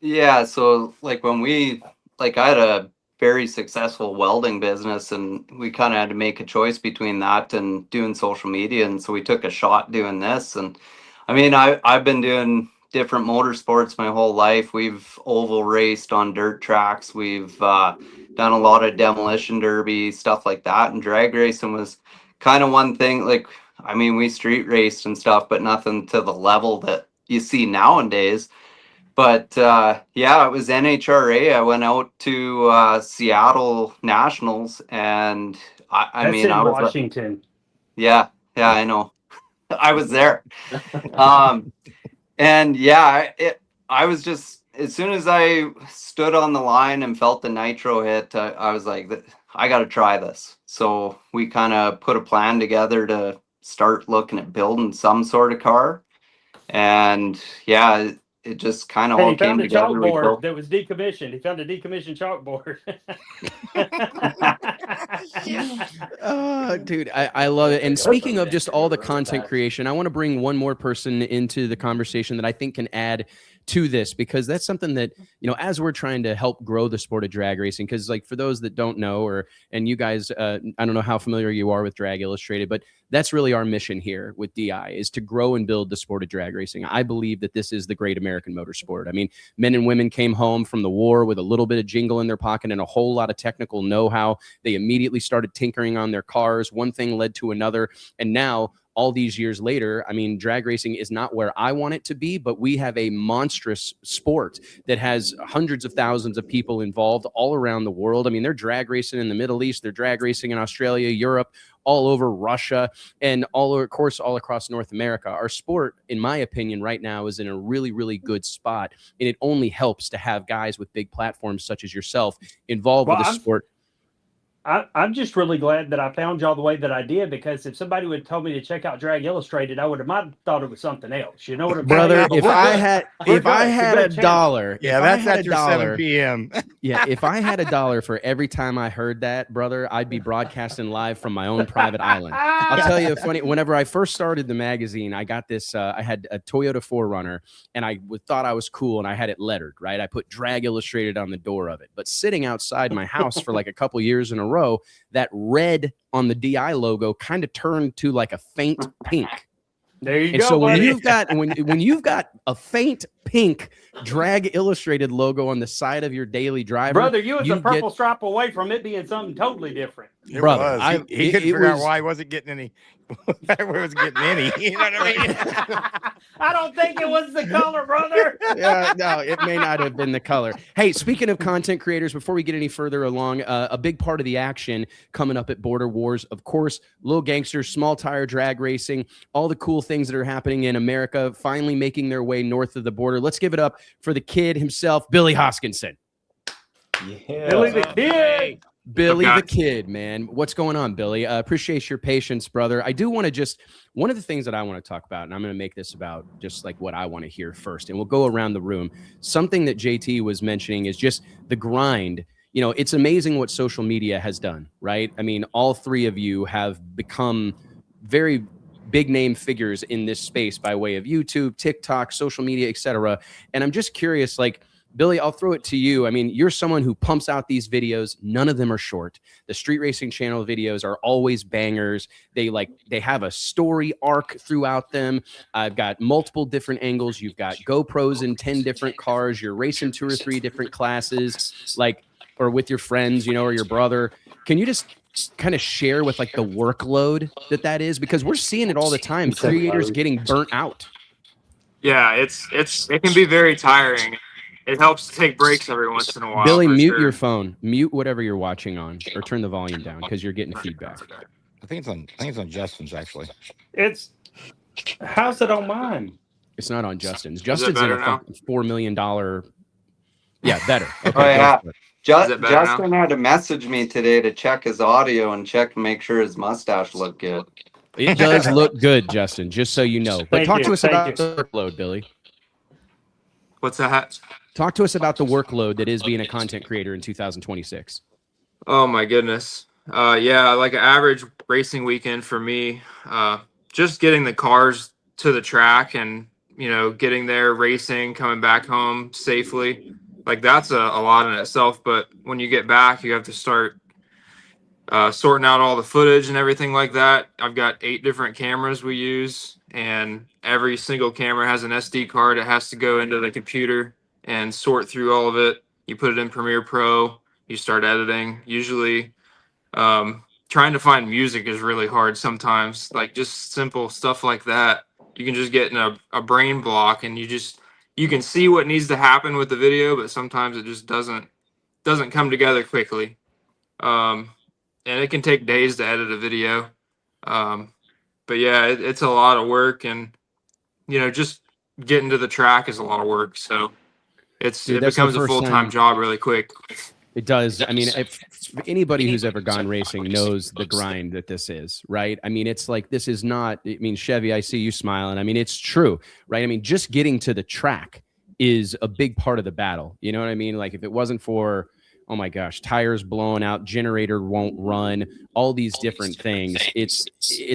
Yeah, so like I had a very successful welding business, and we kind of had to make a choice between that and doing social media, and so we took a shot doing this. And I mean, I've been doing different motorsports my whole life. We've oval raced on dirt tracks. We've done a lot of demolition derby stuff like that, and drag racing was kind of one thing. Like, I mean, we street raced and stuff, but nothing to the level that you see nowadays. But yeah, it was NHRA. I went out to Seattle Nationals, and I That's mean, in I was Washington. yeah, I know. I was there. And yeah, I was just, as soon as I stood on the line and felt the nitro hit, I was like, I got to try this. So we kind of put a plan together to start looking at building some sort of car. And yeah, it just kind of And all he came found a together. We chalkboard built- that was decommissioned. He found a decommissioned chalkboard. Dude, I love it. And speaking of just all the content creation, I want to bring one more person into the conversation that I think can add to this, because that's something that, you know, as we're trying to help grow the sport of drag racing, because like for those that don't know, and you guys, I don't know how familiar you are with Drag Illustrated, but that's really our mission here with DI, is to grow and build the sport of drag racing. I believe that this is the great American motorsport. I mean, men and women came home from the war with a little bit of jingle in their pocket and a whole lot of technical know-how. They immediately started tinkering on their cars. One thing led to another. And now, all these years later, I mean, drag racing is not where I want it to be, but we have a monstrous sport that has hundreds of thousands of people involved all around the world. I mean, they're drag racing in the Middle East, they're drag racing in Australia, Europe, all over Russia, and all over, of course, all across North America. Our sport, in my opinion, right now is in a really, really good spot, and it only helps to have guys with big platforms such as yourself involved with the sport. I'm just really glad that I found y'all the way that I did, because if somebody would have told me to check out Drag Illustrated, I would have might have thought it was something else. You know what I'm Brother, saying? if I had a dollar, yeah, that's at your 7 p.m. Yeah, if I had a dollar for every time I heard that, brother, I'd be broadcasting live from my own private island. I'll tell you funny, whenever I first started the magazine, I got this, I had a Toyota 4Runner, and I thought I was cool, and I had it lettered, right? I put Drag Illustrated on the door of it. But sitting outside my house for like a couple years in a row, that red on the DI logo kind of turned to like a faint pink. There you and go. So when buddy. you've got a faint pink Drag Illustrated logo on the side of your daily driver, brother, you was a purple stripe away from it being something totally different. Brother, he couldn't figure out why he wasn't getting any. Where was getting any? You know what I mean? I don't think it was the color, brother. Yeah, no, it may not have been the color. Hey, speaking of content creators, before we get any further along, a big part of the action coming up at Border Warz, of course, Little Gangsters, small tire drag racing, all the cool things that are happening in America, finally making their way north of the border. Let's give it up for the kid himself, Billy Hoskinson. Yeah. Billy the Kid. Billy the Kid, man. What's going on, Billy? Appreciate your patience, brother. I do want to just, one of the things that I want to talk about, and I'm going to make this about just like what I want to hear first, and we'll go around the room. Something that JT was mentioning is just the grind. You know, it's amazing what social media has done, right? I mean, all three of you have become very big name figures in this space by way of YouTube, TikTok, social media, etc. And I'm just curious, like, Billy, I'll throw it to you. I mean, you're someone who pumps out these videos. None of them are short. The Street Racing Channel videos are always bangers. They have a story arc throughout them. I've got multiple different angles. You've got GoPros in 10 different cars. You're racing 2 or 3 different classes, like, or with your friends, you know, or your brother. Can you just kind of share with like the workload that is? Because we're seeing it all the time. Creators getting burnt out. Yeah, it can be very tiring. It helps to take breaks every once in a while. Billy, mute your phone. Mute whatever you're watching on, or turn the volume down because you're getting feedback. I think it's on Justin's actually. How's it on mine? It's not on Justin's. Justin's in a $4 million. Yeah, better. Okay, oh yeah. Justin had to message me today to check his audio and make sure his mustache looked good. It does look good, Justin, just so you know. But talk to us about the workload, Billy. What's that? Talk to us about the workload that is being a content creator in 2026. Oh my goodness. Yeah, like an average racing weekend for me, just getting the cars to the track and, you know, getting there, racing, coming back home safely. Like that's a lot in itself. But when you get back, you have to start sorting out all the footage and everything like that. I've got 8 different cameras we use, and every single camera has an SD card. It has to go into the computer and sort through all of it. You put it in Premiere Pro, you start editing. Usually trying to find music is really hard sometimes, like just simple stuff like that. you can just get in a brain block, and you can see what needs to happen with the video, but sometimes it just doesn't come together quickly. And it can take days to edit a video. But yeah, it's a lot of work, and just getting to the track is a lot of work. So it becomes a full-time job really quick. It does. I mean, if anybody who's ever gone racing knows the grind that this is, right? I mean, it's like, this is not, I mean, Chevy, I see you smiling. I mean, it's true, right? I mean, just getting to the track is a big part of the battle. You know what I mean? Like, if it wasn't for, oh my gosh, tires blowing out, generator won't run, all these different things, it's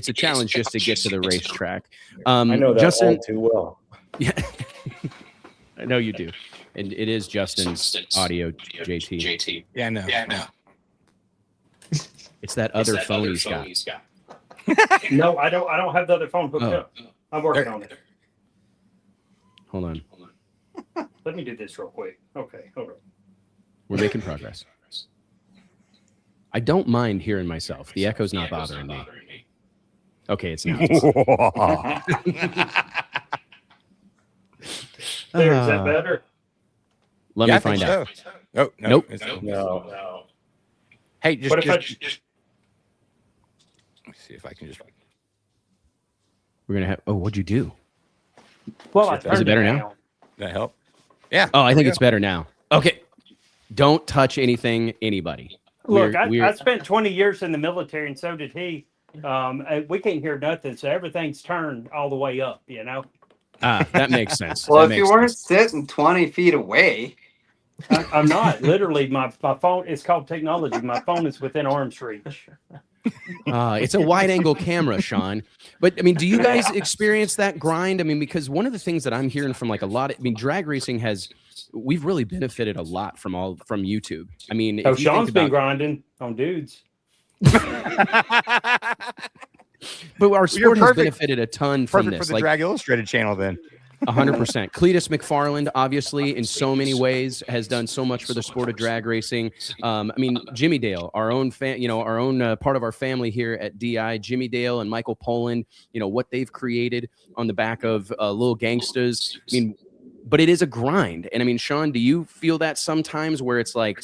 a challenge just to get to the racetrack. I know that Justin, all too well. Yeah, I know you do. And it is Justin's audio, JT. Yeah, I know. It's that other phone he's got. No, I don't have the other phone hooked up. I'm working on it. Hold on. Let me do this real quick. Okay, hold on. We're making progress. I don't mind hearing myself. The echo's not bothering me. Okay, it's not. There, is that better? Let me find out. So. Oh, no, Nope. No. Hey, just, What if let me see if I can just. We're gonna have. Oh, what'd you do? Well, I Is it turned better down. now? Does that help? Yeah. Oh, I think it's better now. Okay. Don't touch anything, anybody. Look, I spent 20 years in the military, and so did he. We can't hear nothing, so everything's turned all the way up, That makes sense. Well, That if you makes weren't sense. sitting 20 feet away, I'm not. Literally, my phone, it's called technology. My phone is within arm's reach. It's a wide angle camera, Sean. But I mean, do you guys experience that grind? I mean, because one of the things that I'm hearing from like a lot of, I mean, drag racing we've really benefited a lot from YouTube. I mean, Oh, Sean's been grinding on dudes. But our sport has benefited a ton from Perfect this. for the Drag Illustrated channel, then. 100%. Cletus McFarland, obviously, in so many ways, has done so much for the sport of drag racing. I mean, Jimmy Dale, our own part of our family here at DI, Jimmy Dale and Michael Poland, what they've created on the back of Little Gangstas. I mean, but it is a grind. And I mean, Sean, do you feel that sometimes where it's like,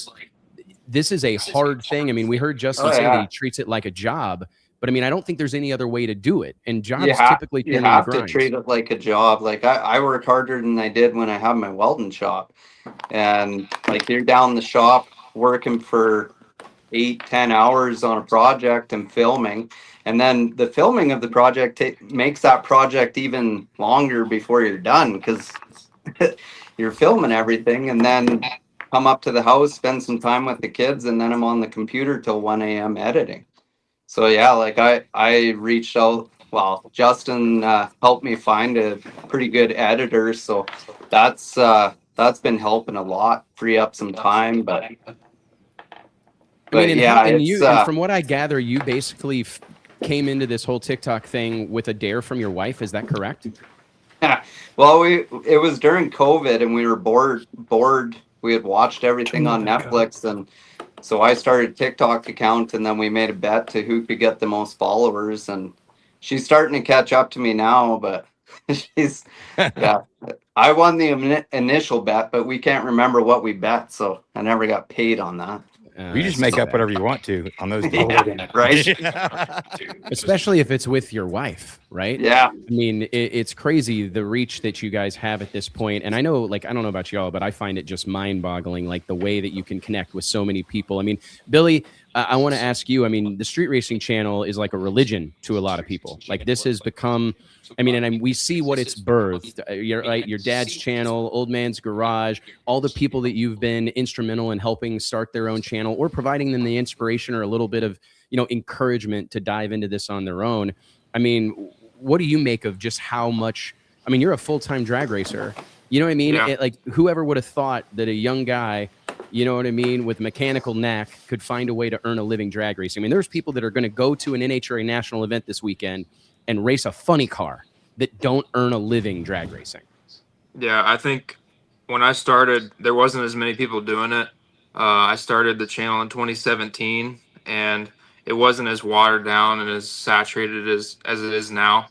this is a hard thing? I mean, we heard Justin say that he treats it like a job. But I mean, I don't think there's any other way to do it. And jobs typically you have to treat it like a job. Like I work harder than I did when I had my welding shop. And like you're down the shop working for 8-10 hours on a project and filming. And then the filming of the project makes that project even longer before you're done, because you're filming everything and then come up to the house, spend some time with the kids, and then I'm on the computer till 1 a.m. editing. So yeah, like I reached out. Well, Justin helped me find a pretty good editor, so that's been helping a lot, free up some time. But yeah, and from what I gather, you basically came into this whole TikTok thing with a dare from your wife. Is that correct? Yeah. Well, it was during COVID, and we were bored. We had watched everything on Netflix, and so I started a TikTok account, and then we made a bet to who could get the most followers. And she's starting to catch up to me now, but I won the initial bet, but we can't remember what we bet, so I never got paid on that. You just make up whatever you want to on those days. Right? Especially if it's with your wife, right? Yeah. I mean, it's crazy the reach that you guys have at this point. And I know, like, I don't know about y'all, but I find it just mind-boggling, like the way that you can connect with so many people. I mean, Billy, I want to ask you, I mean, the street racing channel is like a religion to a lot of people. Like, this has become, I mean, and we see what it's birthed. Your dad's channel, Old Man's Garage, all the people that you've been instrumental in helping start their own channel or providing them the inspiration or a little bit of, encouragement to dive into this on their own. I mean, what do you make of just how much, I mean, you're a full-time drag racer. You know what I mean? Yeah. Like, whoever would have thought that a young guy, you know what I mean, with mechanical knack could find a way to earn a living drag racing. I mean, there's people that are going to go to an NHRA national event this weekend and race a funny car that don't earn a living drag racing. Yeah, I think when I started, there wasn't as many people doing it. I started the channel in 2017, and it wasn't as watered down and as saturated as it is now.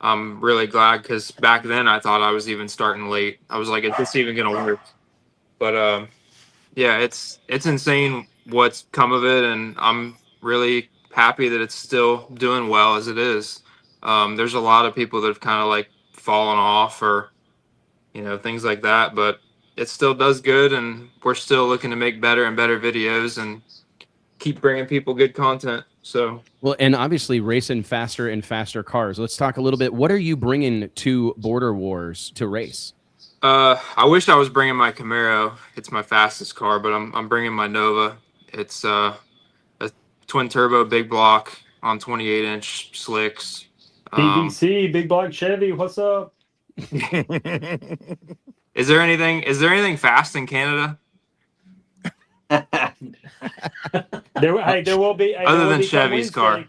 I'm really glad, because back then I thought I was even starting late. I was like, is this even going to work? But yeah, it's insane what's come of it, and I'm really happy that it's still doing well as it is. There's a lot of people that have kind of like fallen off, or things like that, but it still does good, and we're still looking to make better and better videos and keep bringing people good content. So, well, and obviously racing faster and faster cars. Let's talk a little bit. What are you bringing to Border Warz to race? I wish I was bringing my Camaro. It's my fastest car, but I'm bringing my Nova. It's a twin turbo big block on 28-inch slicks. BBC big block Chevy. What's up? Is there anything fast in Canada? There will be. Other than Chevy's car.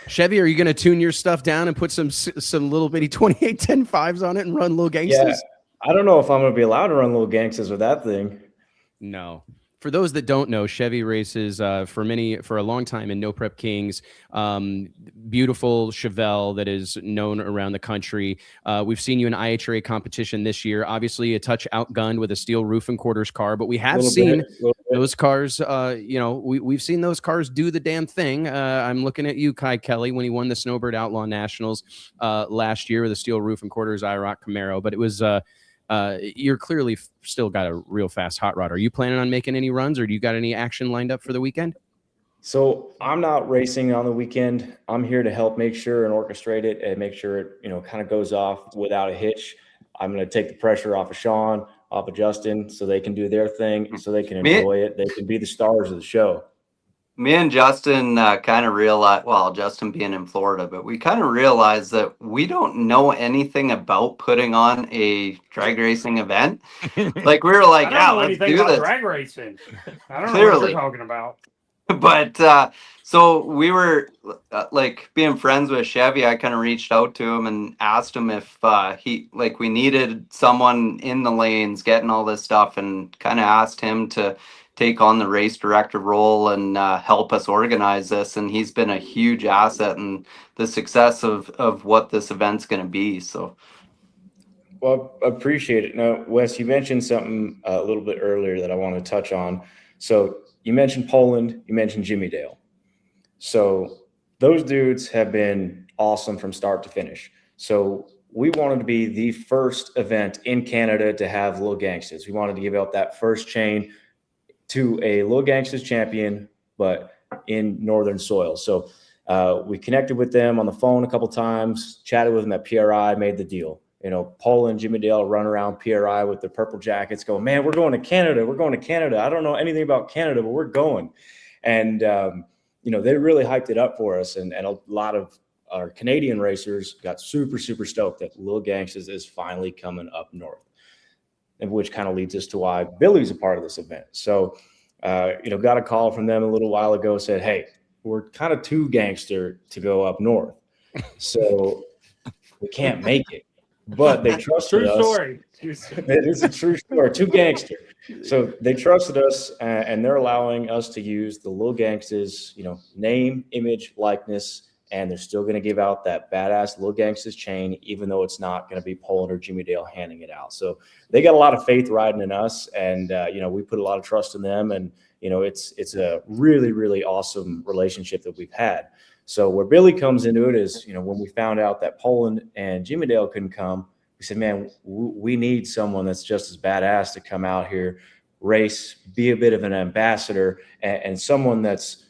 Chevy, are you going to tune your stuff down and put some little bitty 28-10.5s on it and run little gangsters? Yeah, I don't know if I'm going to be allowed to run little gangsters with that thing. No. For those that don't know, Chevy races for a long time in No Prep Kings. Beautiful Chevelle that is known around the country. We've seen you in IHRA competition this year. Obviously, a touch outgunned with a steel roof and quarters car, but we have seen those cars. We've seen those cars do the damn thing. I'm looking at you, Kai Kelly, when he won the Snowbird Outlaw Nationals last year with a steel roof and quarters IROC Camaro. But it was. You're clearly still got a real fast hot rod. Are you planning on making any runs, or do you got any action lined up for the weekend? So I'm not racing on the weekend. I'm here to help make sure and orchestrate it and make sure it, kind of goes off without a hitch. I'm going to take the pressure off of Sean, off of Justin, so they can do their thing, so they can enjoy it. They can be the stars of the show. Me and Justin kind of realized, well, Justin being in Florida, but we kind of realized that we don't know anything about putting on a drag racing event. Like, we were like, yeah, let's do this. Drag racing. I don't know Clearly. what you're talking about. But so we were like being friends with Chevy. I kind of reached out to him and asked him if we needed someone in the lanes getting all this stuff, and kind of asked him to take on the race director role and help us organize this. And he's been a huge asset in the success of what this event's going to be. So, well, I appreciate it. Now, Wes, you mentioned something a little bit earlier that I want to touch on. So you mentioned Poland, you mentioned Jimmy Dale. So those dudes have been awesome from start to finish. So we wanted to be the first event in Canada to have Little Gangsters. We wanted to give out that first chain to a Little Gangsters champion, but in northern soil. So we connected with them on the phone a couple times, chatted with them at PRI, made the deal. Paul and Jimmy Dale run around PRI with their purple jackets going, man, we're going to Canada. We're going to Canada. I don't know anything about Canada, but we're going. And, they really hyped it up for us. And a lot of our Canadian racers got super, super stoked that Little Gangsters is finally coming up north. And which kind of leads us to why Billy's a part of this event. So, got a call from them a little while ago, said, hey, we're kind of too gangster to go up north. So we can't make it. But they trusted us. Story. It is a true story. Too gangster. So they trusted us, and they're allowing us to use the Little Gangsters, name, image, likeness, and they're still going to give out that badass Little Gangsters chain, even though it's not going to be Poland or Jimmy Dale handing it out. So they got a lot of faith riding in us, and we put a lot of trust in them, and it's a really, really awesome relationship that we've had. So where Billy comes into it is, when we found out that Poland and Jimmy Dale couldn't come, we said, man, we need someone that's just as badass to come out here, race, be a bit of an ambassador, and someone that's,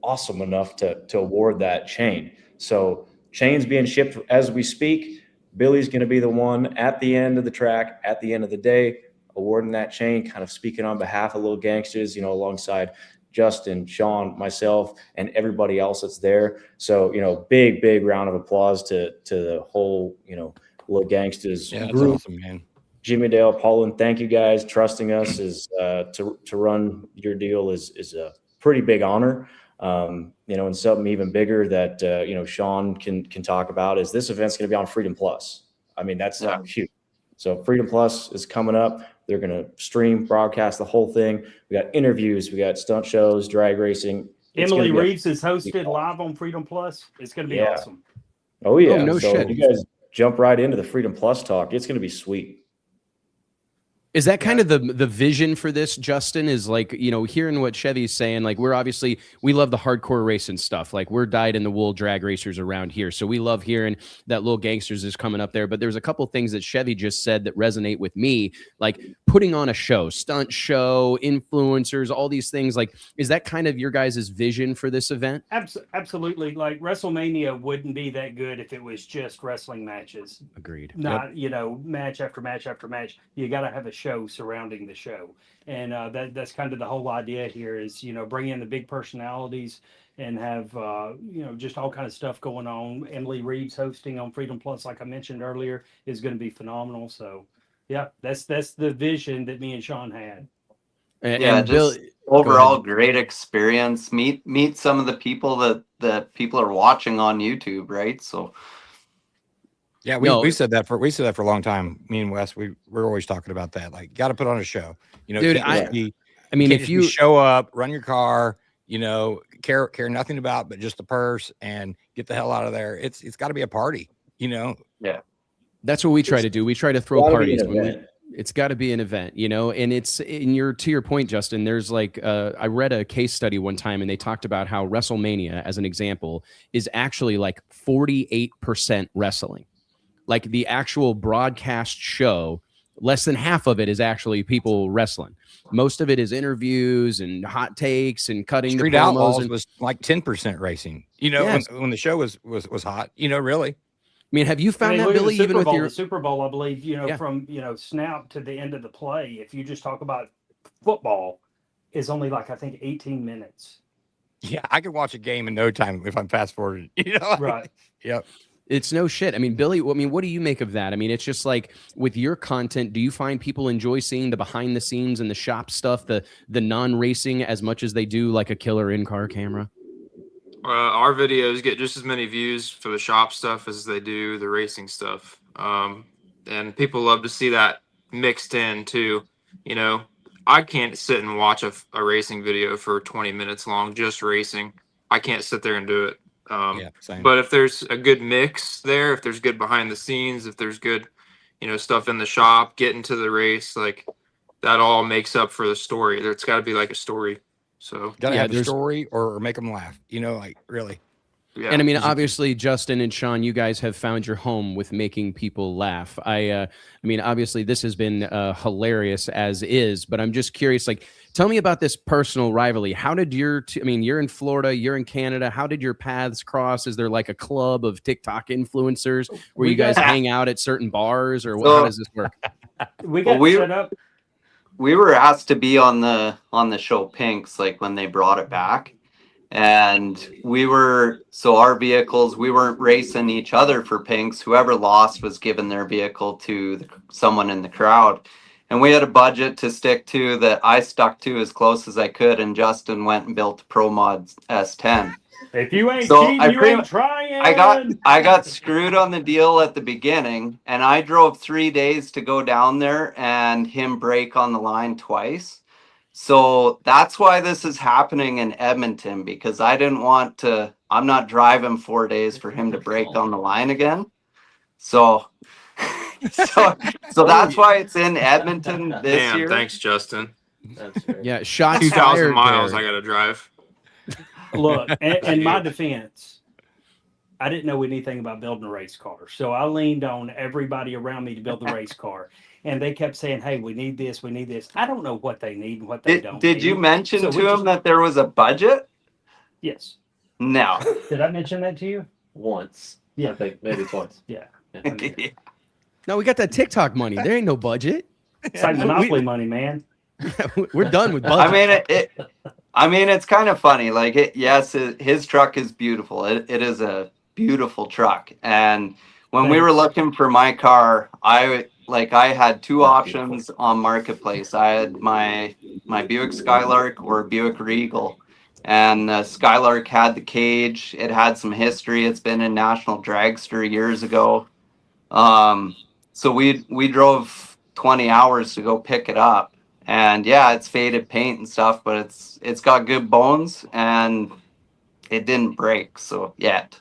awesome enough to award that chain. So chain's being shipped as we speak. Billy's going to be the one at the end of the track, at the end of the day, awarding that chain, kind of speaking on behalf of Little Gangsters, alongside Justin, Sean, myself, and everybody else that's there. So, big round of applause to the whole, Little Gangsters group. Awesome, man. Jimmy Dale, Poland, thank you guys. Trusting us is to run your deal is a pretty big honor. And something even bigger that, Sean can talk about is this event's going to be on Freedom Plus. I mean, that's huge. So Freedom Plus is coming up. They're going to stream, broadcast the whole thing. We got interviews, we got stunt shows, drag racing. Emily Reeves is hosted live on Freedom Plus. It's going to be awesome. Oh yeah. Oh, no so shit. you guys jump right into the Freedom Plus talk. It's going to be sweet. Is that kind of the vision for this, Justin? Is like, you know, hearing what Chevy's saying, like we love the hardcore racing stuff. Like we're dyed in the wool drag racers around here. So we love hearing that Little Gangsters is coming up there. But there's a couple things that Chevy just said that resonate with me, like putting on a show, stunt show, influencers, all these things. Like, is that kind of your guys' vision for this event? Absolutely. Like WrestleMania wouldn't be that good if it was just wrestling matches. Agreed. Not, you know, match after match after match. You got to have a show surrounding the show. And that's kind of the whole idea here is, you know, bring in the big personalities and have, you know, just all kind of stuff going on. Emily Reeves hosting on Freedom Plus, like I mentioned earlier, is going to be phenomenal. So, yeah, that's the vision that me and Sean had. And Bill, overall great experience. Meet some of the people that people are watching on YouTube, right? So yeah, we said that for a long time. Me and Wes, we're always talking about that. Like, got to put on a show. You know, dude, I mean, if you show up, run your car, you know, care nothing about but just the purse and get the hell out of there. It's got to be a party, you know. Yeah, that's what we try to do. We try to throw parties. It's got to be an event, you know. And it's to your point, Justin. There's like I read a case study one time, and they talked about how WrestleMania, as an example, is actually like 48% wrestling. Like the actual broadcast show, less than half of it is actually people wrestling. Most of it is interviews and hot takes and cutting Street the promos. Outlaws was like 10% racing. You know, yes. when the show was hot. You know, really. I mean, have you found that, Billy? Even with the Super Bowl, I believe, you know, from snap to the end of the play, if you just talk about football, is only like I think 18 minutes. Yeah, I could watch a game in no time if I'm fast forwarded. You know, right? Yep. It's no shit. I mean, Billy, I mean, what do you make of that? I mean, it's just like with your content, do you find people enjoy seeing the behind the scenes and the shop stuff, the non-racing as much as they do like a killer in-car camera? Our videos get just as many views for the shop stuff as they do the racing stuff. And people love to see that mixed in too. You know, I can't sit and watch a racing video for 20 minutes long, just racing. I can't sit there and do it. But if there's a good mix there, if there's good behind the scenes, if there's good, you know, stuff in the shop, getting to the race, like that all makes up for the story. It's got to be like a story. So gotta have the story or make them laugh, you know, like really. Yeah. And I mean, obviously, Justin and Sean, you guys have found your home with making people laugh. I mean, obviously, this has been hilarious as is, but I'm just curious, like, tell me about this personal rivalry. How did I mean, you're in Florida, you're in Canada. How did your paths cross? Is there like a club of TikTok influencers where you guys hang out at certain bars, or how does this work? We got set up. We were asked to be on the show Pinks, like when they brought it back. And our vehicles, we weren't racing each other for Pinks. Whoever lost was given their vehicle to someone in the crowd. And we had a budget to stick to that I stuck to as close as I could. And Justin went and built a Pro Mod S10. If you ain't cheating, you ain't trying. I got screwed on the deal at the beginning, and I drove 3 days to go down there and him break on the line twice. So that's why this is happening in Edmonton, because I didn't want to, I'm not driving 4 days for him to break on the line again. So that's why it's in Edmonton this year. Thanks, Justin. Yeah, shots 2,000 miles I got to drive. Look, in my defense, I didn't know anything about building a race car. So I leaned on everybody around me to build the race car. And they kept saying, hey, we need this, we need this. I don't know what they need and what they don't Did need. you mention to him that there was a budget? Yes. No. Did I mention that to you? Once. Yeah. I think maybe twice. Yeah. No, we got that TikTok money. There ain't no budget. It's like Monopoly money, man. We're done with budget. I mean, it's kind of funny. Like, his truck is beautiful. It is a beautiful truck. And when we were looking for my car, I had two options on Marketplace. I had my Buick Skylark or Buick Regal. And the Skylark had the cage. It had some history. It's been in National Dragster years ago. So we drove 20 hours to go pick it up. And yeah, it's faded paint and stuff, but it's got good bones and it didn't break. So yet.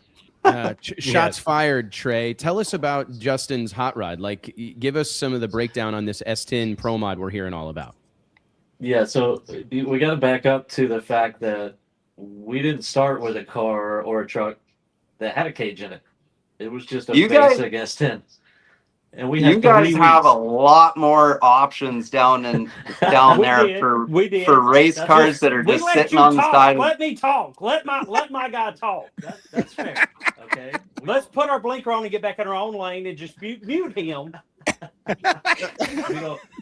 Shots fired, Trey. Tell us about Justin's hot rod. Like, give us some of the breakdown on this S10 Pro Mod we're hearing all about. Yeah, so we got to back up to the fact that we didn't start with a car or a truck that had a cage in it. It was just a basic S10. And we you guys have a lot more options down there for race cars that are just sitting on the side. Let me talk. Let my guy talk. That's fair. Okay. Let's put our blinker on and get back in our own lane and just mute him.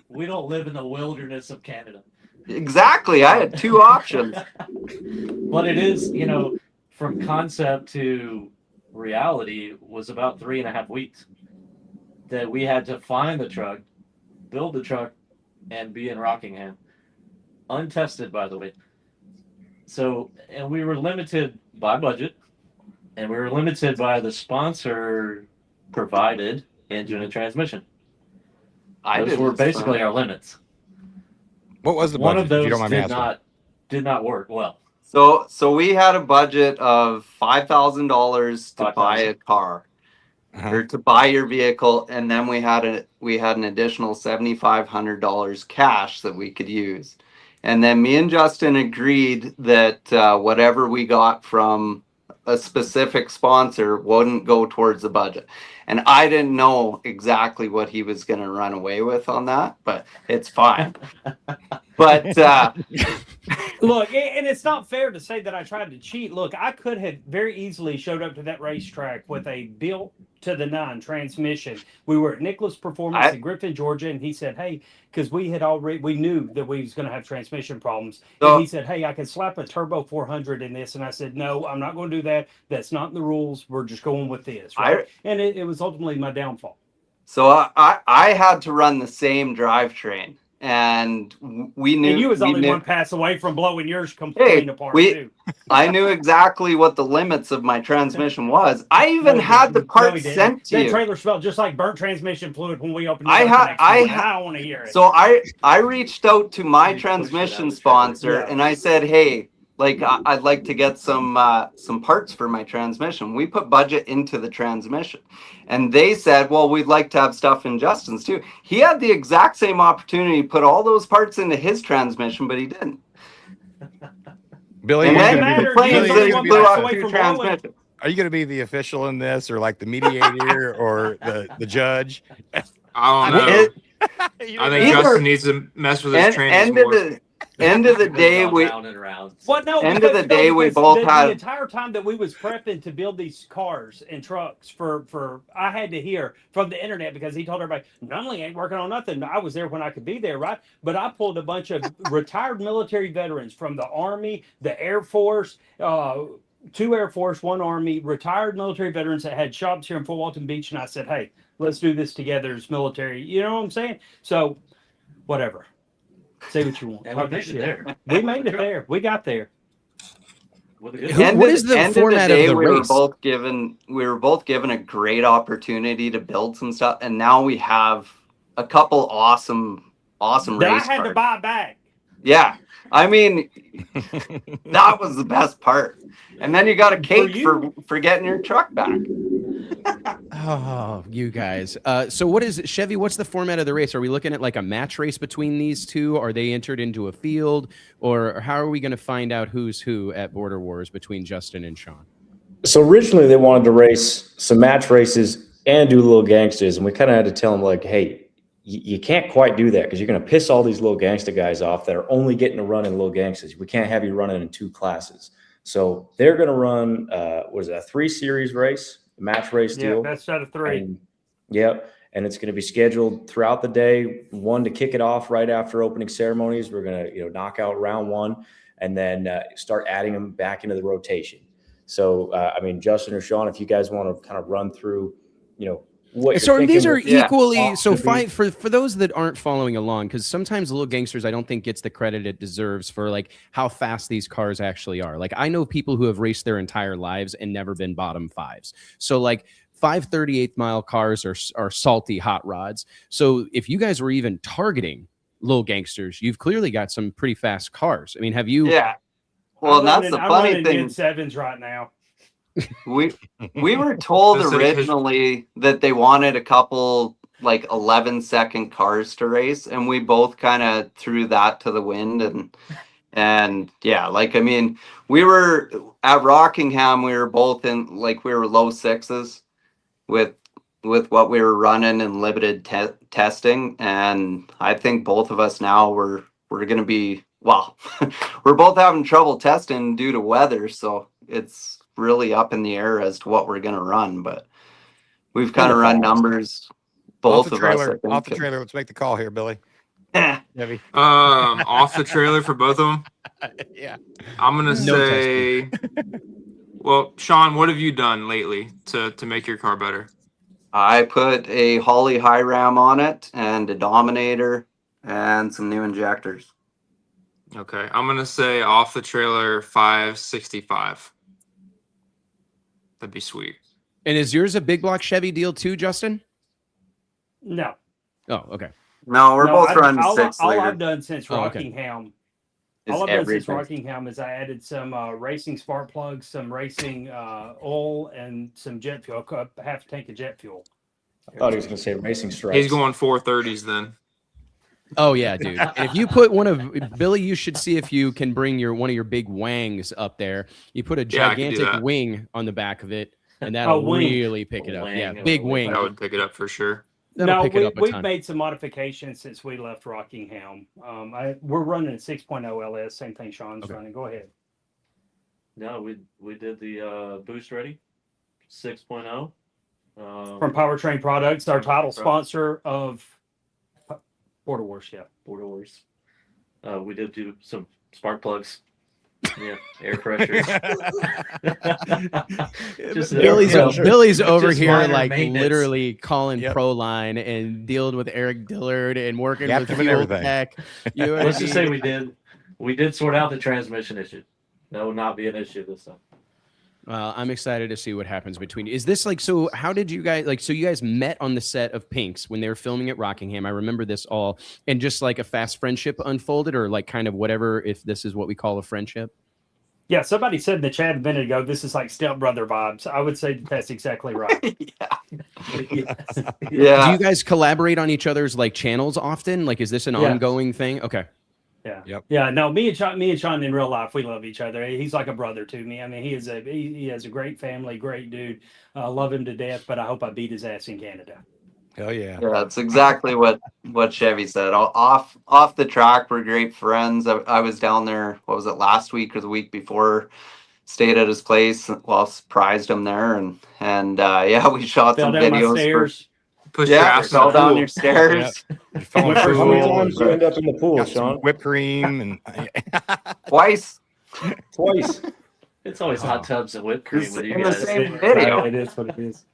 we don't live in the wilderness of Canada. Exactly. I had two options. But it is, from concept to reality was about 3.5 weeks that we had to find the truck, build the truck, and be in Rockingham. Untested, by the way. So, and we were limited by budget, and we were limited by the sponsor provided engine and transmission. Those were basically our limits. What was the budget? One of those if you don't mind me asking? did not work well. So we had a budget of $5,000 to buy a car. Or to buy your vehicle, and then we had an additional $7,500 cash that we could use, and then me and Justin agreed that whatever we got from a specific sponsor wouldn't go towards the budget. And I didn't know exactly what he was going to run away with on that, but it's fine. But look, and it's not fair to say that I tried to cheat. Look, I could have very easily showed up to that racetrack with a built to the 9 transmission. We were at Nicholas Performance in Griffin, Georgia, and he said, hey, because we knew that we was going to have transmission problems. And he said, hey, I can slap a turbo 400 in this. And I said, no, I'm not going to do that. That's not in the rules. We're just going with this. Right? And it was ultimately my downfall. So I had to run the same drivetrain. And we knew. And you was only one pass away from blowing yours completely apart too. I knew exactly what the limits of my transmission was. I even had the parts sent to you. That trailer smelled just like burnt transmission fluid when we opened it up. I don't want to hear it. So I reached out to my transmission sponsor and I said, hey, like I'd like to get some parts for my transmission. We put budget into the transmission. And they said, well, we'd like to have stuff in Justin's too. He had the exact same opportunity to put all those parts into his transmission, but he didn't. Billy, are you going to be the official in this, or like the mediator, or the judge? I don't know. I think Justin needs to mess with his trainers more. End of the day, we both had the entire time that we was prepping to build these cars and trucks for I had to hear from the internet, because he told everybody Nunley ain't working on nothing. I was there when I could be there, right? But I pulled a bunch of retired military veterans from the Army, the Air Force, 2 Air Force, 1 Army, retired military veterans that had shops here in Fort Walton Beach, and I said, hey, let's do this together as military. You know what I'm saying? So whatever. Say what you want. And we made it there. We made it there. We got there. What is the format of the race? We were both given a great opportunity to build some stuff, and now we have a couple awesome race cars. I had to buy back. Yeah, I mean, that was the best part. And then you got a cake for getting your truck back. Oh, you guys. So what is Chevy? What's the format of the race? Are we looking at like a match race between these two? Are they entered into a field, or how are we going to find out who's who at Border Warz between Justin and Sean? So originally they wanted to race some match races and do little gangsters, and we kind of had to tell them like, hey, you can't quite do that because you're going to piss all these little gangster guys off that are only getting to run in little gangsters. We can't have you running in 2 classes. So they're going to run, was it a 3 series race, match race deal? Yeah, best out of 3. And it's going to be scheduled throughout the day. 1 to kick it off right after opening ceremonies. We're going to knock out round 1 and then start adding them back into the rotation. So, Justin or Sean, if you guys want to kind of run through, so these are equally so fine for those that aren't following along, because sometimes Little Gangsters I don't think gets the credit it deserves for like how fast these cars actually are. Like I know people who have raced their entire lives and never been bottom 5s. So like 538 mile cars are salty hot rods. So if you guys were even targeting Little Gangsters, you've clearly got some pretty fast cars. I mean, have you? Yeah. Well, that's the funny thing. Sevens right now. we were told This is- originally that they wanted a couple like 11-second cars to race, and we both kind of threw that to the wind. And yeah, like, I mean, we were at Rockingham, we were both in, like, we were low sixes with what we were running and limited testing. And I think both of us now we're going to be, well, we're both having trouble testing due to weather. So it's really up in the air as to what we're going to run, but we've kind of run numbers, both of us. Off the trailer. Let's make the call here, Billy. Chevy. Off the trailer for both of them. Yeah. I'm gonna say. Well, Sean, what have you done lately to make your car better? I put a Holly high ram on it and a Dominator and some new injectors. Okay, I'm gonna say off the trailer 565. That'd be sweet. And is yours a big block Chevy deal too, Justin? No. Oh, okay. No, we're both running all 6 all liter. I've done since Oh, okay. Rockingham. Is All I've done since everything. Rockingham is I added some racing spark plugs, some racing oil, and some jet fuel. Half a tank of jet fuel. I thought he was going to say racing stripes. He's going 430s then. Oh yeah, dude. And if you put one of Billy, you should see if you can bring one of your big wangs up there. You put a Yeah, I can do gigantic that. wing on the back of it, and that'll wing. really pick it up. Wing, Yeah, a big wing. wing. That would pick it up for sure. That'll No, pick it up a we've ton. made some modifications since we left Rockingham. We're running a 6.0 LS, same thing Sean's Okay. running. Go ahead. No, we did the Boost Ready 6.0. From Powertrain Products, our title Right. sponsor of Border Warz. Yeah. Border Warz. We did do some spark plugs. Yeah, air pressures. Just, Billy's you know, Billy's over just here minor like maintenance. literally calling Yep. Proline and dealing with Eric Dillard and working with Captain and Fuel everything. Tech. Let's just say we did sort out the transmission issue. That will not be an issue this time. Well, I'm excited to see what happens between. Is this like so? How did you guys like? So you guys met on the set of Pinks when they were filming at Rockingham. I remember this all, and just like a fast friendship unfolded, or like kind of whatever. If this is what we call a friendship. Yeah, somebody said in the chat a minute ago, this is like stepbrother vibes. I would say that's exactly right. Yes. Do Yeah. you guys collaborate on each other's like channels often? Like, is this an Yeah. ongoing thing? Okay. Yeah. Yep. Yeah. No, me and Sean in real life, we love each other. He's like a brother to me. I mean, he has a great family, great dude. Love him to death, but I hope I beat his ass in Canada. Hell yeah. Yeah, it's exactly what Chevy said. Off the track, we're great friends. I was down there, what was it, last week or the week before, stayed at his place. Well, surprised him there, and yeah, we shot Fell some down my videos. stairs. Push your Yeah, ass in fell the down pool. your stairs Falling How through How many the times wall, you end up in the pool, got some Sean? whipped cream and twice. Twice. It's always hot tubs and whipped cream with you In the guys. same video. It is what it is.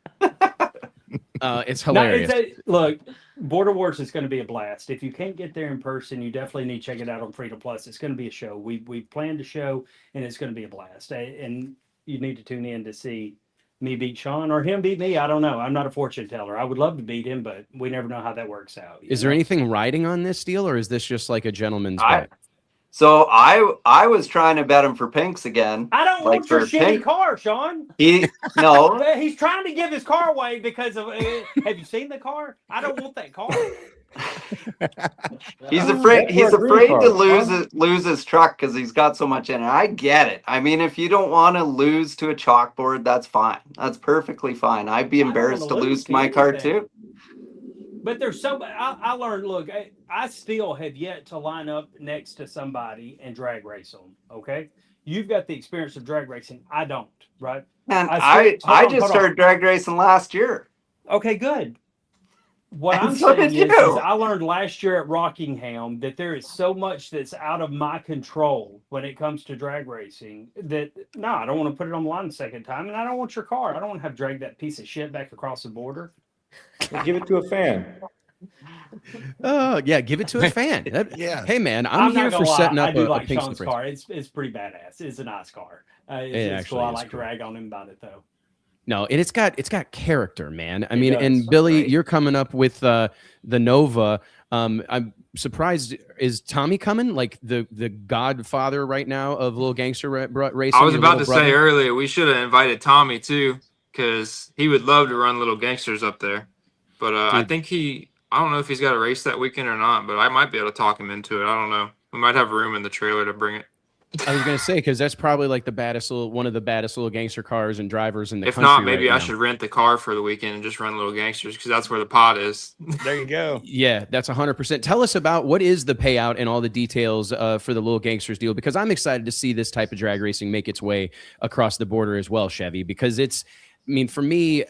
It's No, hilarious. look, Border Warz is going to be a blast. If you can't get there in person, you definitely need to check it out on Freedom Plus. It's going to be a show. We planned a show, and it's going to be a blast. And you need to tune in to see me beat Sean or him beat me. I don't know. I'm not a fortune teller. I would love to beat him, but we never know how that works out. Is there anything riding on this deal, or is this just like a gentleman's bet? So I was trying to bet him for Pinks again. I don't Like want your for shitty pink- car, Sean. No, He's trying to give his car away because of. Have you seen the car? I don't want that car. he's afraid. That's He's for a green afraid card, to huh? lose his truck because he's got so much in it. I get it. I mean, if you don't want to lose to a chalkboard, that's fine. That's perfectly fine. I'd be I don't embarrassed to wanna lose lose to my to car anything. too. But there's so I learned. Look, I still have yet to line up next to somebody and drag race them. Okay, you've got the experience of drag racing. I don't. Right? And I still- I hold on, just hold on. started drag racing last year. Okay, good. What And I'm so saying did is you. I learned last year at Rockingham that there is so much that's out of my control when it comes to drag racing that no, I don't want to put it on the line the second time, and I don't want your car. I don't want to have drag that piece of shit back across the border. Well, give it to a fan. Oh yeah, give it to a fan. Yeah. Hey man, I'm here not for gonna setting lie, up I do a like Pinks Sean's race. car. It's pretty badass. It's a nice car. It It's cool. actually I is like to cool. rag on him about it though. No, and it's got character, man. I It mean, does. and Billy, Right. you're coming up with the Nova. I'm surprised. Is Tommy coming? Like the godfather right now of Little Gangster Racing? I was your about little to say brother? earlier we should have invited Tommy too, because he would love to run Little Gangsters up there. But I Dude. think I don't know if he's got a race that weekend or not, but I might be able to talk him into it. I don't know. We might have room in the trailer to bring it. I was gonna say, because that's probably like one of the baddest little gangster cars and drivers in the If country. not, maybe right I now. should rent the car for the weekend and just run Little Gangsters, because that's where the pot is. There you go. Yeah, that's 100%. Tell us about what is the payout and all the details for the Little Gangsters deal, because I'm excited to see this type of drag racing make its way across the border as well, Chevy, because it's, I mean, for me,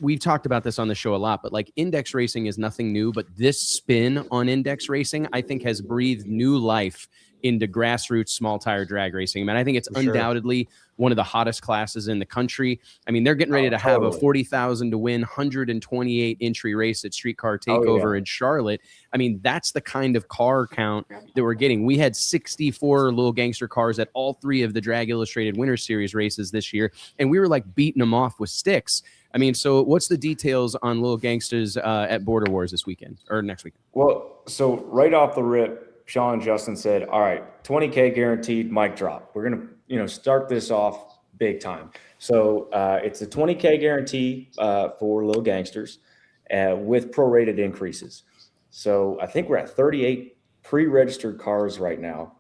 we've talked about this on the show a lot, but like index racing is nothing new, but this spin on index racing, I think, has breathed new life into grassroots small tire drag racing. I mean, I think it's undoubtedly one of the hottest classes in the country. I mean, they're getting ready to have a 40,000 to win 128 entry race at Streetcar Takeover in Charlotte. I mean, that's the kind of car count that we're getting. We had 64 Little Gangster cars at all 3 of the Drag Illustrated Winter Series races this year, and we were like beating them off with sticks. I mean, so what's the details on Little Gangsters at Border Warz this weekend or next weekend? Well, so right off the rip, Sean and Justin said, all right, 20K guaranteed, mic drop. We're going to, start this off big time. So it's a 20K guarantee for Little Gangsters with prorated increases. So I think we're at 38 pre-registered cars right now,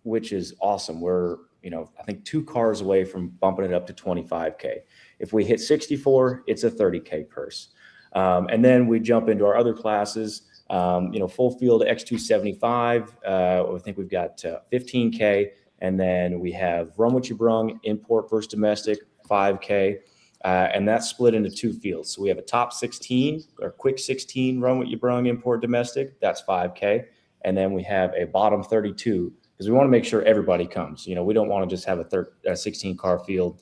which is awesome. We're, I think 2 cars away from bumping it up to 25K. If we hit 64, it's a 30K purse. And then we jump into our other classes. Full field X275. I think we've got 15K, and then we have Run What You Brung, import versus domestic, 5K, and that's split into 2 fields. So we have a top 16 or quick 16 Run What You Brung, import domestic, that's 5K, and then we have a bottom 32 because we want to make sure everybody comes. We don't want to just have a 16 car field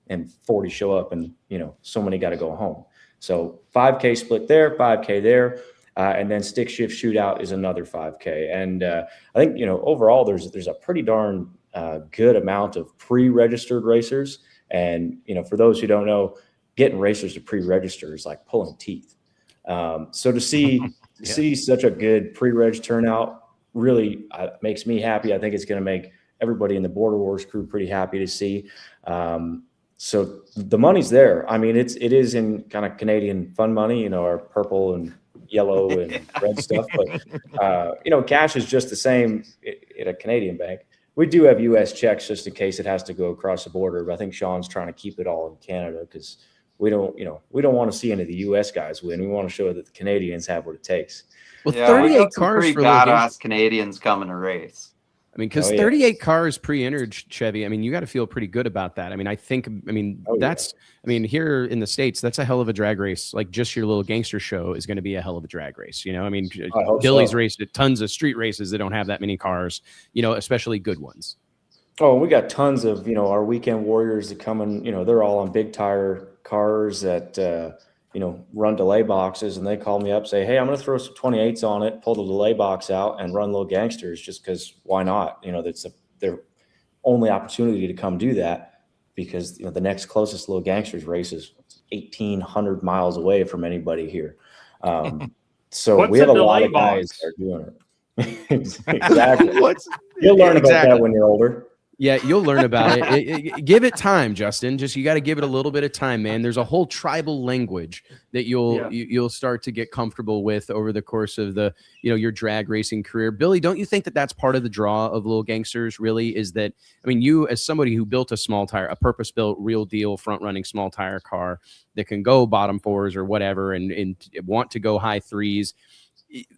and 40 show up, and so many got to go home. So 5K split there, 5K there. And then stick shift shootout is another 5K. And I think, overall, there's a pretty darn good amount of pre-registered racers. And, for those who don't know, getting racers to pre-register is like pulling teeth. So to see such a good pre-reg turnout really makes me happy. I think it's going to make everybody in the Border Warz crew pretty happy to see. So the money's there. I mean, it is in kind of Canadian fun money, our purple and yellow and red stuff, but cash is just the same at a Canadian bank. We do have US checks just in case it has to go across the border, but I think Sean's trying to keep it all in Canada because we don't want to see any of the US guys win. We want to show that the Canadians have what it takes. Well, Yeah, 38 cars pretty for badass Canadians coming to race. I mean, because 38 cars pre-entered, Chevy, I mean, you got to feel pretty good about that. I mean, here in the States, that's a hell of a drag race. Like just your Little Gangster show is going to be a hell of a drag race. I mean, Billy's raced at tons of street races that don't have that many cars, especially good ones. Oh, we got tons of, our weekend warriors that come in, they're all on big tire cars that, run delay boxes, and they call me up, say, hey, I'm going to throw some 28s on it, pull the delay box out and run Little Gangsters just because why not? That's their only opportunity to come do that because, the next closest Little Gangsters race is 1,800 miles away from anybody here. So we have a lot of guys that are doing it. Exactly. You'll learn about that when you're older. Yeah, you'll learn about it. Give it time, Justin. You got to give it a little bit of time, man. There's a whole tribal language that you'll start to get comfortable with over the course of your drag racing career. Billy, don't you think that that's part of the draw of Little Gangsters? Really, is that you as somebody who built a purpose-built, real deal, front-running small tire car that can go bottom 4s or whatever, and want to go high 3s.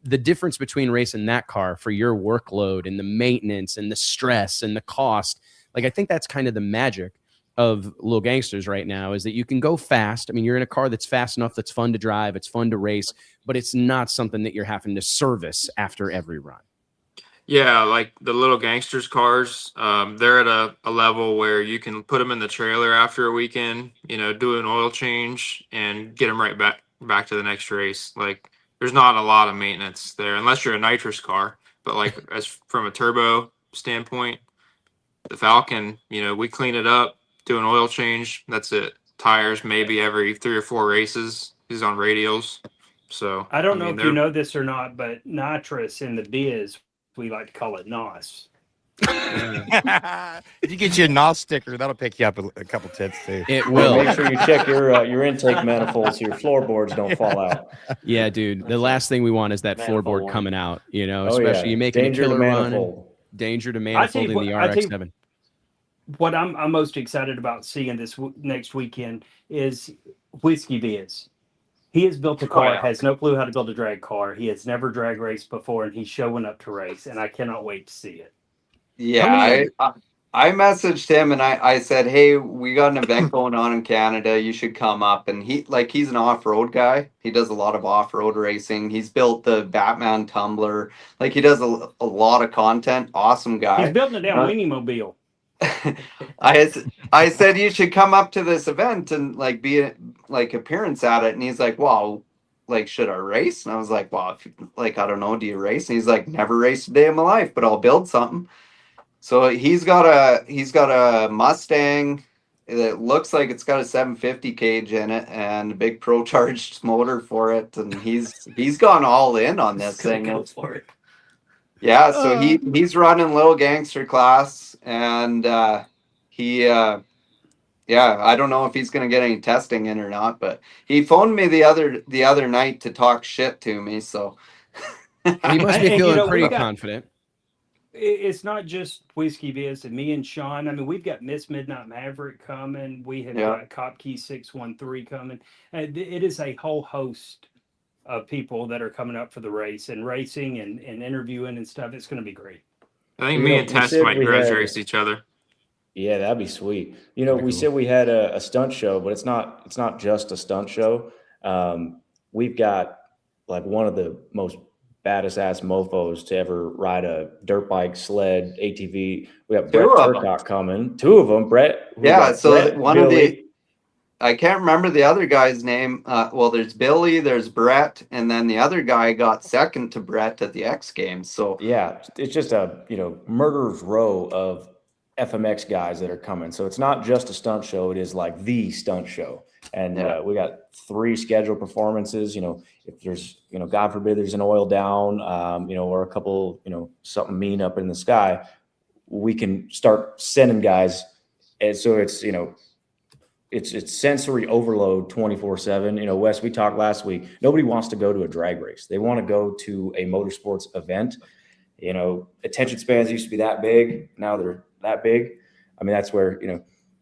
The difference between racing that car for your workload and the maintenance and the stress and the cost, I think that's kind of the magic of Little Gangsters right now, is that you can go fast. I mean, you're in a car that's fast enough, that's fun to drive, it's fun to race, but it's not something that you're having to service after every run. Yeah, like the Little Gangsters cars, they're at a level where you can put them in the trailer after a weekend, do an oil change and get them right back to the next race. There's not a lot of maintenance there unless you're a nitrous car. But as from a turbo standpoint, the Falcon, we clean it up, do an oil change. That's it. Tires maybe every 3 or 4 races. He's on radials. So I don't know mean, if you know this or not, but nitrous in the biz, we like to call it NOS. If you get you a NOS sticker, that'll pick you up a couple tips too. It Well, will. make sure you check your intake manifold so your floorboards don't fall out. Yeah, dude. The last thing we want is that Manifold floorboard warning. coming out, you know, Oh, especially yeah. you making Danger a to killer run. manifold. Danger to I tell manifold you in what- the I tell you- RX-7. What I'm most excited about seeing this next weekend is Whiskey Biz. He has built a car, has no clue how to build a drag car. He has never drag raced before, and he's showing up to race, and I cannot wait to see it. Yeah, I messaged him and I said, hey, we got an event going on in Canada. You should come up. And he's an off-road guy. He does a lot of off-road racing. He's built the Batman tumbler. Like, he does a lot of content. Awesome guy. He's building a damn weenie mobile. I said you should come up to this event and like be like appearance at it. And he's like, wow, like, should I race? And I was like, well, if like, I don't know, do you race? And he's like, never raced a day in my life, but I'll build something. So he's got a Mustang that looks like it's got a 750 cage in it and a big pro charged motor for it. And he's gone all in on this thing. Go for it. Yeah, so he's running Little Gangster class, and I don't know if he's gonna get any testing in or not, but he phoned me the other night to talk shit to me. So He must be And, feeling pretty we got- confident. It's not just Whiskey Biz and me and Sean. I mean, we've got Miss Midnight Maverick coming. We have got Cop Key 613 coming. And it is a whole host of people that are coming up for the race and racing and interviewing and stuff. It's going to be great. I think You me know, and we Tess said might we grudge had- race each other. Yeah, that'd be sweet. You know, That'd be we cool. said we had a stunt show, but it's not just a stunt show. We've got like one of the most baddest ass mofos to ever ride a dirt bike, sled, ATV. We got Brett Two of 'em. Turcotte coming. Two of them, Brett. we yeah, got so Brett, one of Billy. the I can't remember the other guy's name. Well, there's Billy, there's Brett, and then the other guy got second to Brett at the X Games. So Yeah, it's just a murderer's row of FMX guys that are coming. So it's not just a stunt show; it is like the stunt show. And Yeah. we got 3 scheduled performances. If there's God forbid there's an oil down, or a couple something mean up in the sky, we can start sending guys. And so it's it's sensory overload 24/7. Wes, we talked last week. Nobody wants to go to a drag race. They want to go to a motorsports event. Attention spans used to be that big. Now they're that big. I mean, that's where,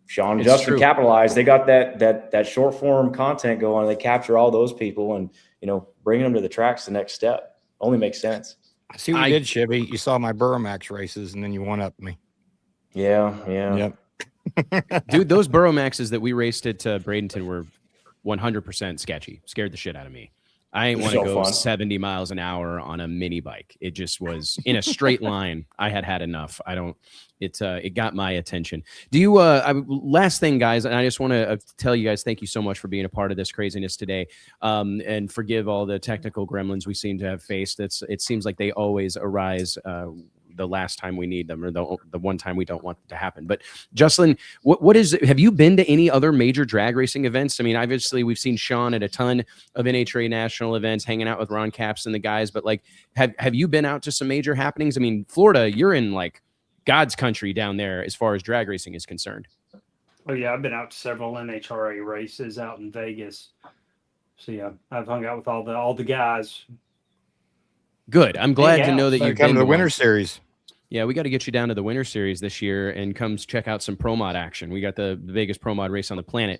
Sean and It's Justin true. capitalized. They got that short form content going. They capture all those people and, bringing them to the track's the next step. Only makes sense. I see what you did, Chevy. You saw my Burromax races, and then you one-upped me. Yeah. Yep. Dude, those Burromaxes that we raced at Bradenton were 100% sketchy. Scared the shit out of me. I ain't want to So go fun. 70 miles an hour on a mini bike. It just was in a straight line. I had enough. It got my attention. Do you, last thing, guys, and I just want to tell you guys, thank you so much for being a part of this craziness today. And forgive all the technical gremlins we seem to have faced. It seems like they always arise, the last time we need them, or the one time we don't want it to happen. But Jocelyn, have you been to any other major drag racing events? I mean, obviously we've seen Sean at a ton of NHRA national events, hanging out with Ron Capps and the guys, but like, have you been out to some major happenings? I mean, Florida, you're in like God's country down there as far as drag racing is concerned. Oh yeah, I've been out to several NHRA races out in Vegas. So yeah, I've hung out with all the guys. Good. I'm glad to out. know that So you've come been to the to Winter one. Series. Yeah, we got to get you down to the Winter Series this year and come check out some Pro Mod action. We got the biggest Pro Mod race on the planet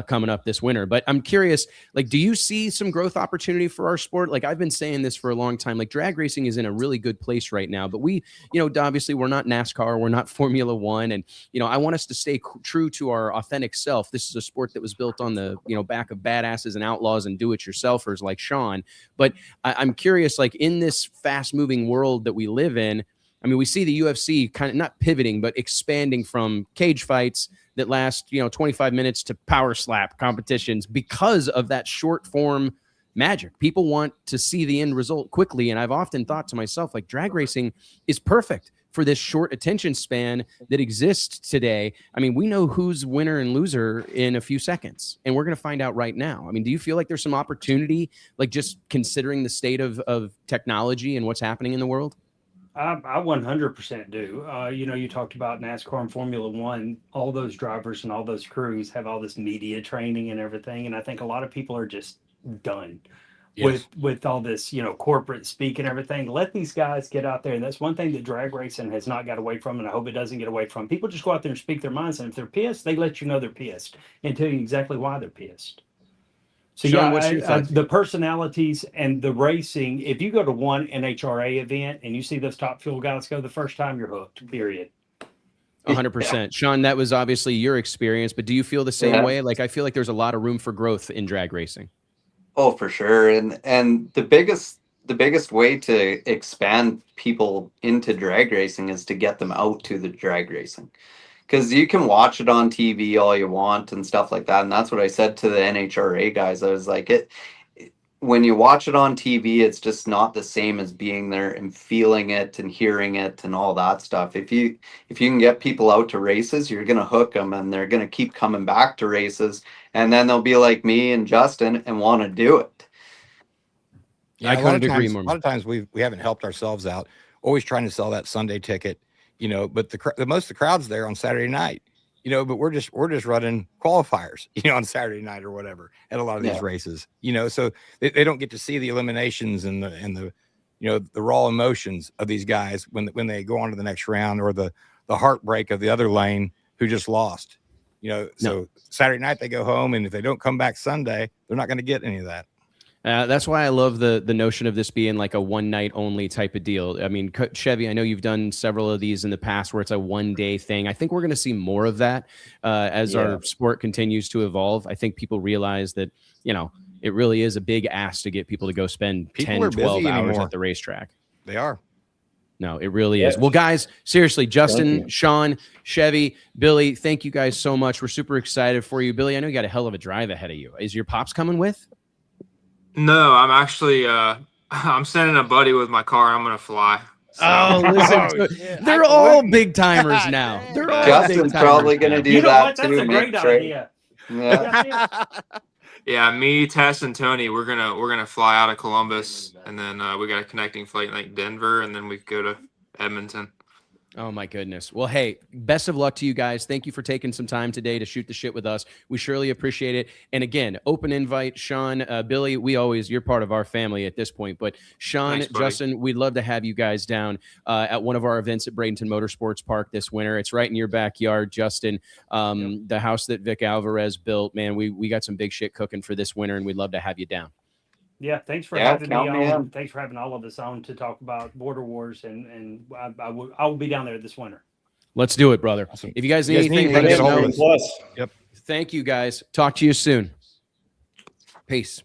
coming up this winter. But I'm curious, like, do you see some growth opportunity for our sport? Like, I've been saying this for a long time. Like, drag racing is in a really good place right now. But we, obviously we're not NASCAR. We're not Formula One. And, I want us to stay true to our authentic self. This is a sport that was built on the, back of badasses and outlaws and do-it-yourselfers like Sean. But I'm curious, like, in this fast-moving world that we live in, I mean, we see the UFC kind of not pivoting, but expanding from cage fights that last, 25 minutes to power slap competitions because of that short form magic. People want to see the end result quickly. And I've often thought to myself, like, drag racing is perfect for this short attention span that exists today. I mean, we know who's winner and loser in a few seconds, and we're going to find out right now. I mean, do you feel like there's some opportunity, like just considering the state of technology and what's happening in the world? I 100% do. You know, you talked about NASCAR and Formula One. All those drivers and all those crews have all this media training and everything, and I think a lot of people are just done with all this, you know, corporate speak and everything. Let these guys get out there, and that's one thing that drag racing has not got away from, and I hope it doesn't get away from. People just go out there and speak their minds, and if they're pissed, they let you know they're pissed and tell you exactly why they're pissed. So Sean, yeah, what's your thoughts? the personalities and the racing. If you go to one NHRA event and you see those top fuel guys go the first time, you're hooked. Period. 100%. Sean, that was obviously your experience, but do you feel the same way? Like, I feel like there's a lot of room for growth in drag racing. Oh, for sure. And the biggest way to expand people into drag racing is to get them out to the drag racing. Because you can watch it on TV all you want and stuff like that. And that's what I said to the NHRA guys. I was like, when you watch it on TV, it's just not the same as being there and feeling it and hearing it and all that stuff. If you can get people out to races, you're going to hook them, and they're going to keep coming back to races. And then they'll be like me and Justin and want to do it. Yeah, I couldn't agree more. A lot of times we haven't helped ourselves out, always trying to sell that Sunday ticket, you know, but the most of the crowd's there on Saturday night, you know, but we're just running qualifiers, you know, on Saturday night or whatever at a lot of these races, you know, so they don't get to see the eliminations and the you know, the raw emotions of these guys when they go on to the next round, or the heartbreak of the other lane who just lost, you know. So Saturday night they go home, and if they don't come back Sunday, they're not going to get any of that. That's why I love the notion of this being like a one night only type of deal. I mean, Chevy, I know you've done several of these in the past where it's a 1 day thing. I think we're going to see more of that as our sport continues to evolve. I think people realize that, you know, it really is a big ask to get people to go spend 10, 12 hours at the racetrack. They are. No, it really is. Well, guys, seriously, Justin, Sean, Chevy, Billy, thank you guys so much. We're super excited for you. Billy, I know you got a hell of a drive ahead of you. Is your pops coming with? No, I'm actually I'm sending a buddy with my car. I'm gonna fly. So. Oh, listen, they're all big timers now. They're all Justin's probably gonna do that too. That's a great idea. Yeah. Yeah, me, Tess, and Tony, we're gonna fly out of Columbus, and then we got a connecting flight in like Denver, and then we go to Edmonton. Oh my goodness. Well, hey, best of luck to you guys. Thank you for taking some time today to shoot the shit with us. We surely appreciate it. And again, open invite, Sean, Billy, you're part of our family at this point, but Sean, thanks, Justin, we'd love to have you guys down at one of our events at Bradenton Motorsports Park this winter. It's right in your backyard, Justin. The house that Vic Alvarez built, man, we got some big shit cooking for this winter, and we'd love to have you down. Yeah, thanks for having me on. Thanks for having all of us on to talk about Border Warz, and I will be down there this winter. Let's do it, brother. Awesome. If you guys need anything, let us know. Yep. Thank you, guys. Talk to you soon. Peace.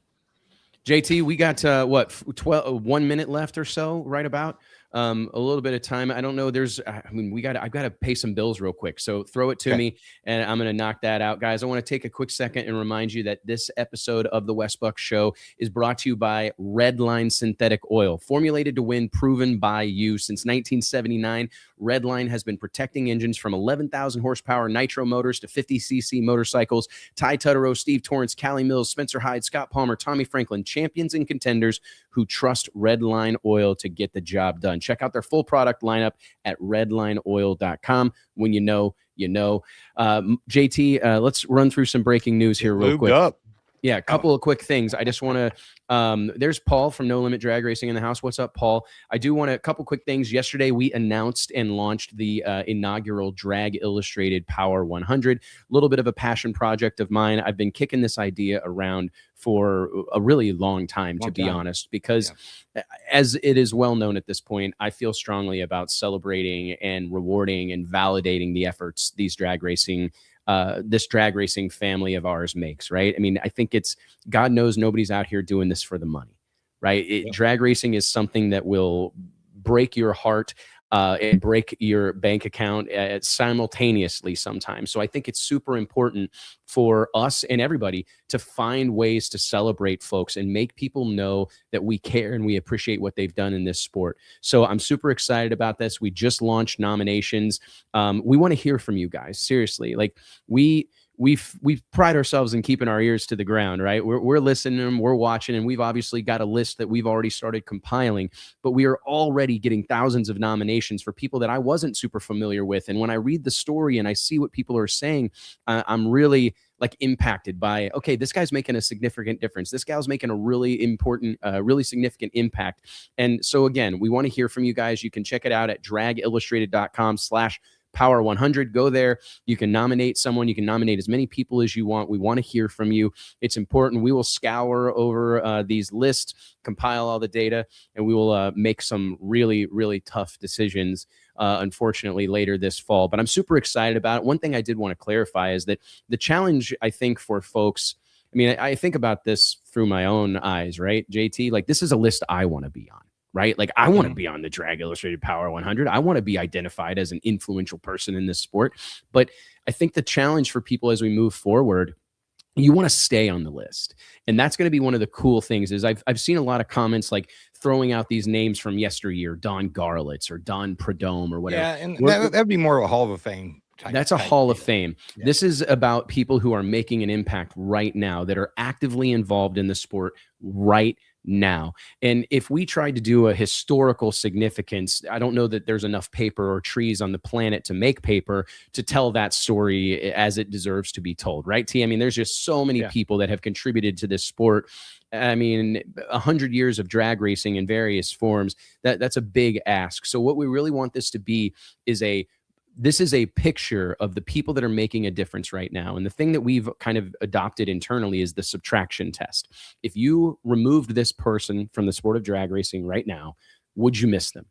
JT, we got 1 minute left or so, right about. A little bit of time. I don't know. I've got to pay some bills real quick. So throw it to me, and I'm going to knock that out, guys. I want to take a quick second and remind you that this episode of the Wes Buck Show is brought to you by Redline Synthetic Oil, formulated to win, proven by you. Since 1979, Redline has been protecting engines from 11,000 horsepower nitro motors to 50cc motorcycles. Ty Tutterow, Steve Torrance, Callie Mills, Spencer Hyde, Scott Palmer, Tommy Franklin, champions and contenders who trust Redline Oil to get the job done. Check out their full product lineup at redlineoil.com. When you know, you know. JT, let's run through some breaking news here real quick. Up. Yeah, a couple of quick things. I just want to, there's Paul from No Limit Drag Racing in the house. What's up, Paul? I do want a couple quick things. Yesterday, we announced and launched the inaugural Drag Illustrated Power 100. A little bit of a passion project of mine. I've been kicking this idea around for a really long time, to be honest, because as it is well known at this point, I feel strongly about celebrating and rewarding and validating the efforts these drag racing this drag racing family of ours makes, right? I mean, I think it's, God knows nobody's out here doing this for the money, right? Drag racing is something that will break your heart. and break your bank account simultaneously sometimes. So I think it's super important for us and everybody to find ways to celebrate folks and make people know that we care and we appreciate what they've done in this sport. So I'm super excited about this. We just launched nominations. We want to hear from you guys. Seriously, like we pride ourselves in keeping our ears to the ground, right? We're listening and we're watching, and we've obviously got a list that we've already started compiling, but we are already getting thousands of nominations for people that I wasn't super familiar with. And when I read the story and I see what people are saying, I'm really like impacted by, okay, this guy's making a significant difference. This gal's making a really important, really significant impact. And so again, we want to hear from you guys. You can check it out at dragillustrated.com/Power100. Go there. You can nominate someone. You can nominate as many people as you want. We want to hear from you. It's important. We will scour over these lists, compile all the data, and we will make some really, really tough decisions, unfortunately, later this fall. But I'm super excited about it. One thing I did want to clarify is that the challenge, I think, for folks, I mean, I think about this through my own eyes, right, JT? Like, this is a list I want to be on. Right? Like, I want to be on the Drag Illustrated Power 100. I want to be identified as an influential person in this sport. But I think the challenge for people as we move forward, you want to stay on the list. And that's going to be one of the cool things is I've seen a lot of comments like throwing out these names from yesteryear, Don Garlitz or Don Prudhomme or whatever. Yeah, and that'd be more of a Hall of Fame. That's a Hall of Fame. Yeah. This is about people who are making an impact right now, that are actively involved in the sport right now. And if we tried to do a historical significance, I don't know that there's enough paper or trees on the planet to make paper to tell that story as it deserves to be told, right, T? I mean, there's just so many people that have contributed to this sport. I mean, 100 years of drag racing in various forms, that's a big ask. So what we really want this to be is this is a picture of the people that are making a difference right now. And the thing that we've kind of adopted internally is the subtraction test. If you removed this person from the sport of drag racing right now, would you miss them?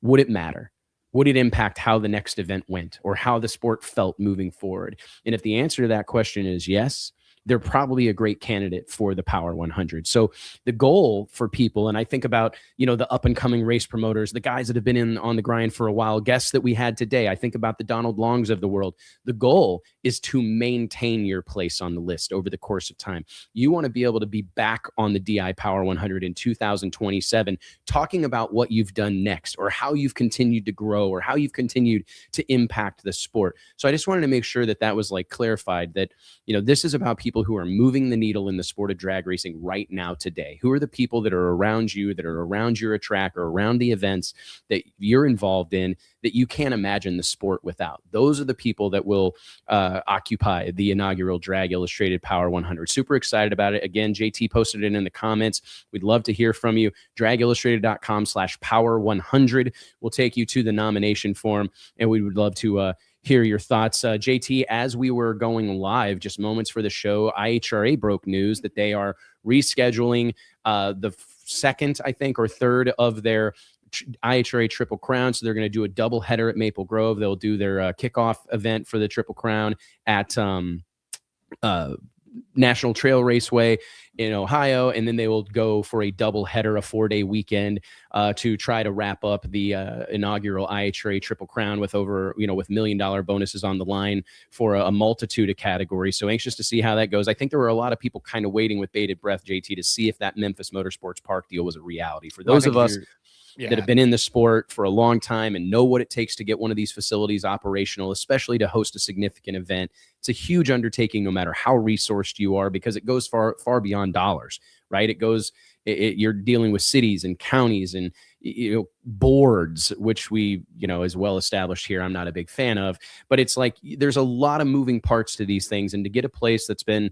Would it matter? Would it impact how the next event went or how the sport felt moving forward? And if the answer to that question is yes, they're probably a great candidate for the Power 100. So the goal for people, and I think about, the up and coming race promoters, the guys that have been on the grind for a while, guests that we had today, I think about the Donald Longs of the world. The goal is to maintain your place on the list over the course of time. You want to be able to be back on the DI Power 100 in 2027, talking about what you've done next or how you've continued to grow or how you've continued to impact the sport. So I just wanted to make sure that was like clarified that, this is about people who are moving the needle in the sport of drag racing right now today. Who are the people that are around you, that are around your track or around the events that you're involved in that you can't imagine the sport without? Those are the people that will occupy the inaugural Drag Illustrated Power 100. Super excited about it. Again, JT posted it in the comments. We'd love to hear from you. dragillustrated.com/power100 will take you to the nomination form, and we would love to hear your thoughts. JT, as we were going live, just moments for the show, IHRA broke news that they are rescheduling the second, I think, or third of their IHRA Triple Crown. So they're going to do a double header at Maple Grove. They'll do their kickoff event for the Triple Crown at National Trail Raceway in Ohio, and then they will go for a double header, a 4-day weekend to try to wrap up the inaugural IHRA Triple Crown with over, with $1 million bonuses on the line for a multitude of categories. So anxious to see how that goes. I think there were a lot of people kind of waiting with bated breath, JT, to see if that Memphis Motorsports Park deal was a reality. For those of us that have been in the sport for a long time and know what it takes to get one of these facilities operational, especially to host a significant event, it's a huge undertaking no matter how resourced you are, because it goes far, far beyond dollars, right? You're dealing with cities and counties and boards, which we, is well established here. I'm not a big fan of, but it's like there's a lot of moving parts to these things, and to get a place that's been,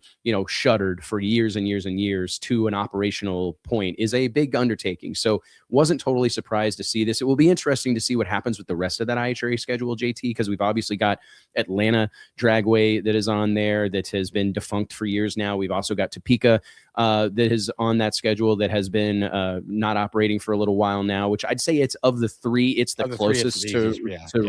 shuttered for years and years and years to an operational point is a big undertaking. So wasn't totally surprised to see this. It will be interesting to see what happens with the rest of that IHRA schedule, JT, because we've obviously got Atlanta Dragway that is on there that has been defunct for years now. We've also got Topeka that is on that schedule that has been not operating for a little while now. now, which I'd say it's of the three, it's the closest to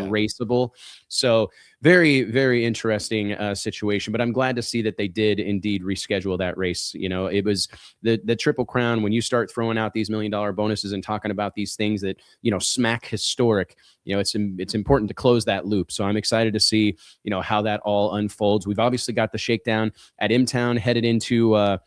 raceable. So very, very interesting situation. But I'm glad to see that they did indeed reschedule that race. You know, it was the Triple Crown. When you start throwing out these $1 million bonuses and talking about these things that, you know, smack historic, you know, it's important to close that loop. So I'm excited to see, you know, how that all unfolds. We've obviously got the Shakedown at M-Town headed into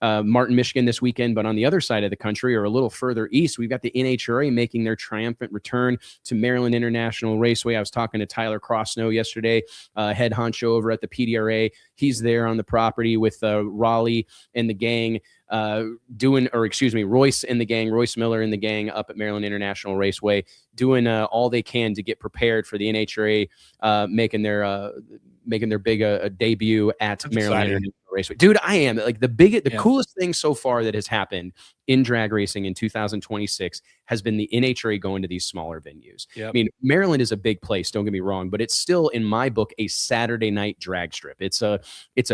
Martin, Michigan this weekend, but on the other side of the country or a little further east, we've got the NHRA making their triumphant return to Maryland International Raceway. I was talking to Tyler Crossnow yesterday, head honcho over at the PDRA. He's there on the property with Raleigh and the gang Royce and the gang, Royce Miller and the gang up at Maryland International Raceway, doing all they can to get prepared for the NHRA making their big debut at Maryland International Raceway. Dude, I am like the coolest thing so far that has happened in drag racing in 2026 has been the NHRA going to these smaller venues. Yep. I mean, Maryland is a big place, don't get me wrong, but it's still, in my book, a Saturday night drag strip. It's a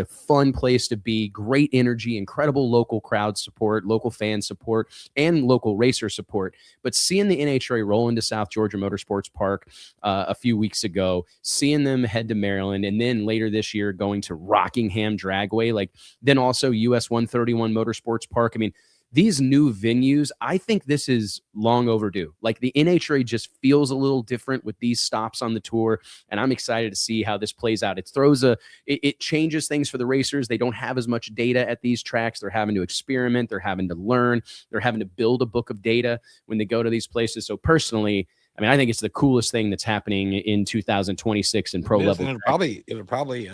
fun place to be, great energy, incredible local crowd support, local fan support, and local racer support. But seeing the NHRA roll into South Georgia Motorsports Park a few weeks ago, seeing them head to Maryland, and then later this year going to Rockingham Dragway, like then also US 131 Motorsports Park. I mean, these new venues, I think this is long overdue. Like the NHRA just feels a little different with these stops on the tour, and I'm excited to see how this plays out. It changes things for the racers. They don't have as much data at these tracks. They're having to experiment. They're having to learn. They're having to build a book of data when they go to these places. So personally, I mean, I think it's the coolest thing that's happening in 2026 in pro level. And it'll probably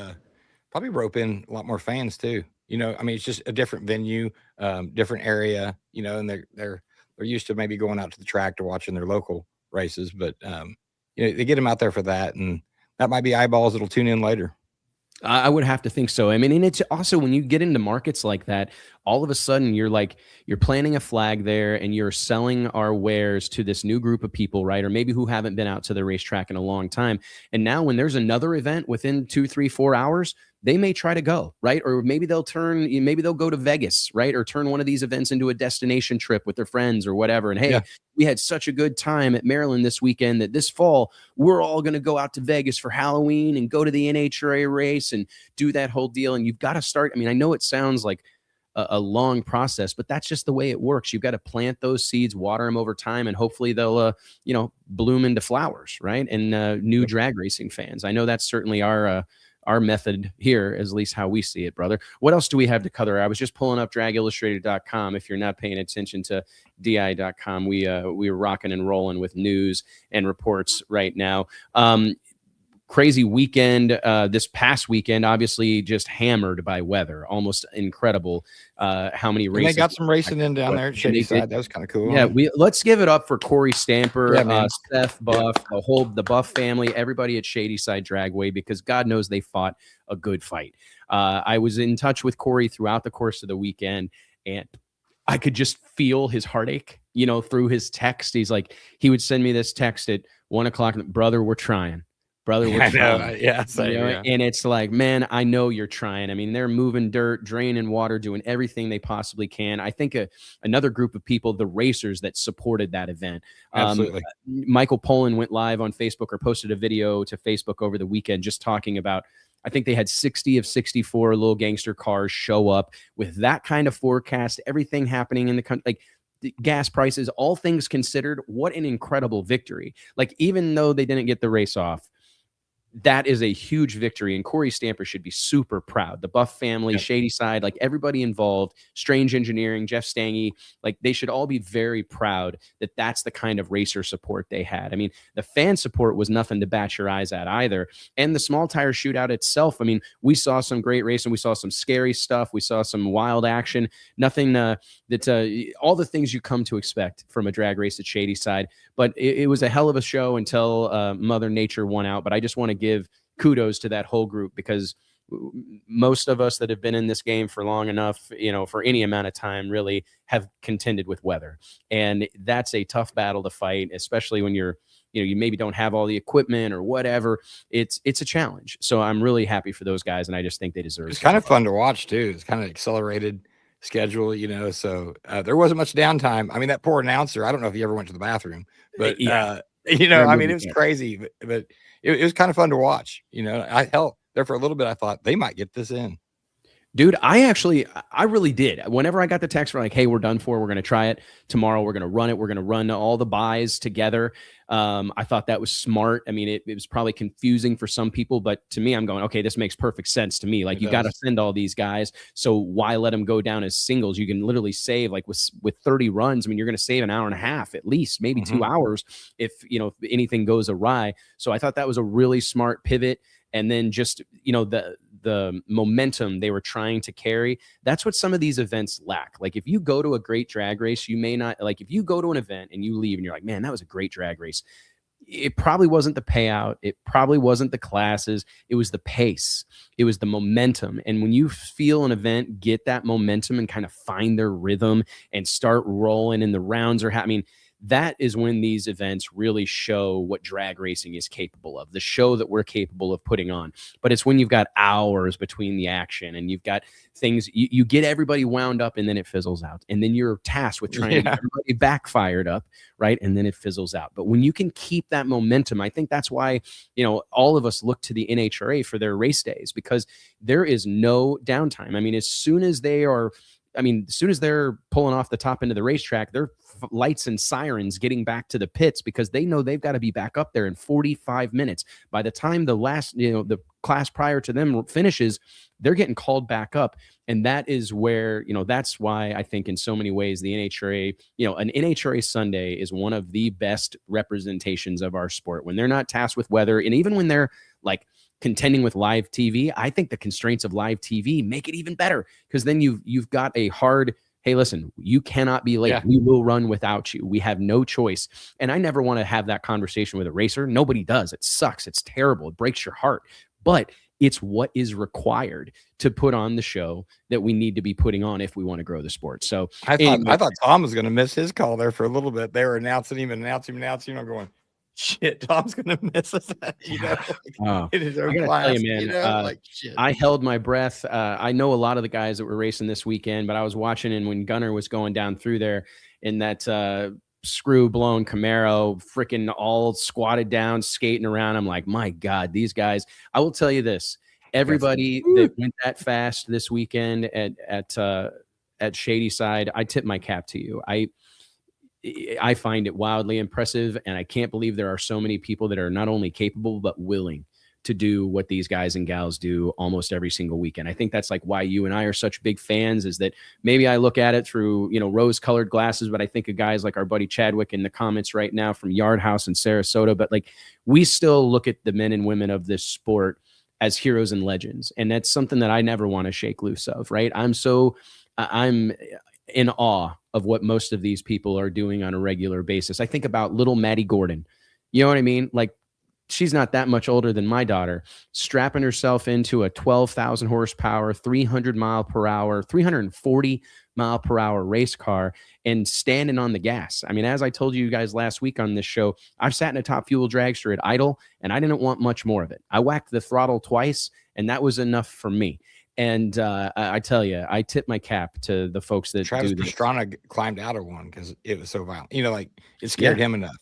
rope in a lot more fans too. You know, I mean, it's just a different venue, different area, you know, and they're used to maybe going out to the track to watching their local races, but you know, they get them out there for that, and that might be eyeballs that'll tune in later. I would have to think so. I mean, and it's also when you get into markets like that, all of a sudden you're planting a flag there and you're selling our wares to this new group of people, right? Or maybe who haven't been out to the racetrack in a long time. And now when there's another event within 2, 3, 4 hours, they may try to go, right? Or maybe they'll go to Vegas, right? Or turn one of these events into a destination trip with their friends or whatever. And hey, we had such a good time at Maryland this weekend that this fall, we're all going to go out to Vegas for Halloween and go to the NHRA race and do that whole deal. And you've got to start. I mean, I know it sounds like a long process, but that's just the way it works. You've got to plant those seeds, water them over time, and hopefully they'll, bloom into flowers, right? And new drag racing fans. I know that's certainly our method here, is at least how we see it, brother. What else do we have to cover? I was just pulling up dragillustrated.com. If you're not paying attention to di.com, we're rocking and rolling with news and reports right now. Crazy weekend this past weekend, obviously just hammered by weather. Almost incredible how many races. And they got some racing in down there at Shady Side. That was kind of cool. Yeah, let's give it up for Corey Stamper, Seth Buff, the Buff family, everybody at Shady Side Dragway, because God knows they fought a good fight. I was in touch with Corey throughout the course of the weekend, and I could just feel his heartache, through his text. He would send me this text at 1:00, brother, we're trying. Brother, we're trying. And it's like, man, I know you're trying. I mean, they're moving dirt, draining water, doing everything they possibly can. I think another group of people, the racers that supported that event. Absolutely. Michael Pollan went live on Facebook or posted a video to Facebook over the weekend just talking about, I think they had 60 of 64 little gangster cars show up with that kind of forecast, everything happening in the country, like gas prices, all things considered. What an incredible victory. Like, even though they didn't get the race off, that is a huge victory, and Corey Stamper should be super proud. The Buff family, Shady Side, like everybody involved, Strange Engineering, Jeff Stange, like they should all be very proud that that's the kind of racer support they had. I mean, the fan support was nothing to bat your eyes at either. And the small tire shootout itself, I mean, we saw some great racing. We saw some scary stuff. We saw some wild action. Nothing all the things you come to expect from a drag race at Shady Side. But it was a hell of a show until Mother Nature won out. But I just want to give kudos to that whole group, because most of us that have been in this game for long enough, for any amount of time, really have contended with weather. And that's a tough battle to fight, especially when you maybe don't have all the equipment or whatever. It's a challenge. So I'm really happy for those guys, and I just think they deserve it. It's kind of fun to watch too. It's kind of accelerated schedule, so there wasn't much downtime. I mean, that poor announcer, I don't know if he ever went to the bathroom, but Yeah. I mean, it was crazy, but it was kind of fun to watch. I held there for a little bit. I thought they might get this in. Dude, I really did. Whenever I got the text, we're like, hey, we're done for. We're going to try it tomorrow. We're going to run it. We're going to run all the buys together. I thought that was smart. I mean, it was probably confusing for some people, but to me, I'm going, okay, this makes perfect sense to me. Like, you got to send all these guys. So why let them go down as singles? You can literally save, like with 30 runs. I mean, you're going to save an hour and a half, at least, maybe 2 hours if anything goes awry. So I thought that was a really smart pivot. And then just, the momentum they were trying to carry, that's what some of these events lack. Like, if you go to a great drag race, you may not, like, if you go to an event and you leave and you're like, man, that was a great drag race, it probably wasn't the payout. It probably wasn't the classes. It was the pace. It was the momentum. And when you feel an event get that momentum and kind of find their rhythm and start rolling in the rounds, that is when these events really show what drag racing is capable of, the show that we're capable of putting on. But it's when you've got hours between the action and you've got things, you get everybody wound up and then it fizzles out. And then you're tasked with trying to get everybody backfired up, right? And then it fizzles out. But when you can keep that momentum, I think that's why, all of us look to the NHRA for their race days, because there is no downtime. I mean, as soon as they're pulling off the top end of the racetrack, they're lights and sirens getting back to the pits because they know they've got to be back up there in 45 minutes. By the time the last, the class prior to them finishes, they're getting called back up. And that is where, that's why I think in so many ways the NHRA, an NHRA Sunday is one of the best representations of our sport. When they're not tasked with weather, and even when they're like contending with live TV, I think the constraints of live TV make it even better, because then you've got a hard, hey, listen, you cannot be late. Yeah. We will run without you. We have no choice. And I never want to have that conversation with a racer. Nobody does. It sucks. It's terrible. It breaks your heart. But it's what is required to put on the show that we need to be putting on if we want to grow the sport. So I thought Tom was going to miss his call there for a little bit. They were announcing him. I'm going, shit, Tom's gonna miss us. In his own class. Tell you, man, shit. I held my breath. I know a lot of the guys that were racing this weekend, but I was watching, and when Gunner was going down through there in that screw blown Camaro, freaking all squatted down, skating around, I'm like, my God, these guys. I will tell you this: everybody that went that fast this weekend at Shady Side, I tip my cap to you. I find it wildly impressive, and I can't believe there are so many people that are not only capable but willing to do what these guys and gals do almost every single weekend. I think that's like why you and I are such big fans, is that maybe I look at it through, rose-colored glasses, but I think of guys like our buddy Chadwick in the comments right now from Yard House in Sarasota. But like, we still look at the men and women of this sport as heroes and legends, and that's something that I never want to shake loose of, right? I'm in awe of what most of these people are doing on a regular basis. I think about little Maddie Gordon. You know what I mean? Like, she's not that much older than my daughter, strapping herself into a 12,000 horsepower, 300 mile per hour, 340 mile per hour race car and standing on the gas. I mean, as I told you guys last week on this show, I've sat in a top fuel dragster at idle, and I didn't want much more of it. I whacked the throttle twice, and that was enough for me. And I tell you, I tip my cap to the folks that Travis do this. Pastrana climbed out of one because it was so violent. It scared him enough.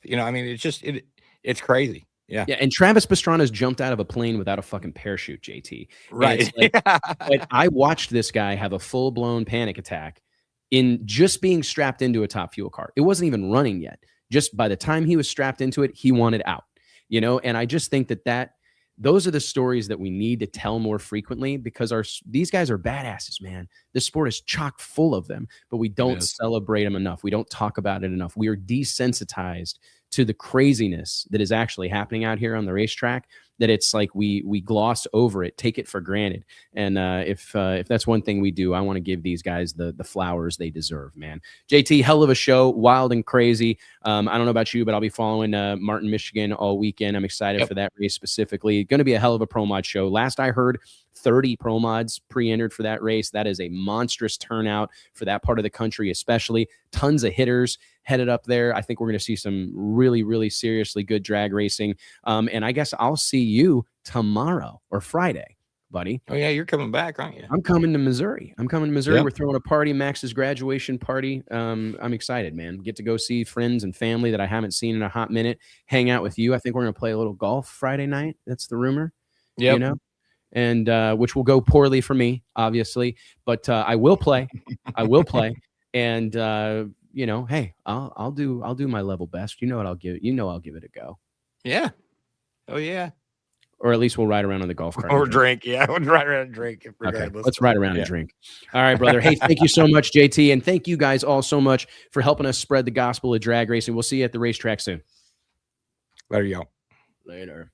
It's crazy. Yeah. Yeah. And Travis Pastrana's jumped out of a plane without a fucking parachute, JT. Right. But I watched this guy have a full blown panic attack in just being strapped into a top fuel car. It wasn't even running yet. Just by the time he was strapped into it, he wanted out, and I just think that those are the stories that we need to tell more frequently, because these guys are badasses, man. This sport is chock full of them, but we don't celebrate them enough. We don't talk about it enough. We are desensitized to the craziness that is actually happening out here on the racetrack, that it's like we gloss over it, take it for granted. And if that's one thing we do, I want to give these guys the flowers they deserve, man. JT, hell of a show, wild and crazy. I don't know about you, but I'll be following Martin, Michigan all weekend. I'm excited for that race specifically. Going to be a hell of a pro mod show. Last I heard, 30 pro mods pre-entered for that race. That is a monstrous turnout for that part of the country, especially. Tons of hitters headed up there. I think we're going to see some really, really seriously good drag racing. And I guess I'll see you tomorrow or Friday. buddy. Oh yeah, you're coming back, aren't you? I'm coming to Missouri. Yep. We're throwing a party, Max's graduation party. I'm excited, man. Get to go see friends and family that I haven't seen in a hot minute. Hang out with you. I think we're gonna play a little golf Friday night. That's the rumor. Yep. You know, and which will go poorly for me, obviously, but I will play. I will play, and you know, hey, I'll do my level best. You know what I'll give. You know, I'll give it a go. Yeah. Oh yeah. Or at least we'll ride around on the golf cart. Or drink. Yeah, we'll ride around and drink. Okay, let's ride around and drink. All right, brother. Hey, thank you so much, JT. And thank you guys all so much for helping us spread the gospel of drag racing. We'll see you at the racetrack soon. Later, y'all. Later.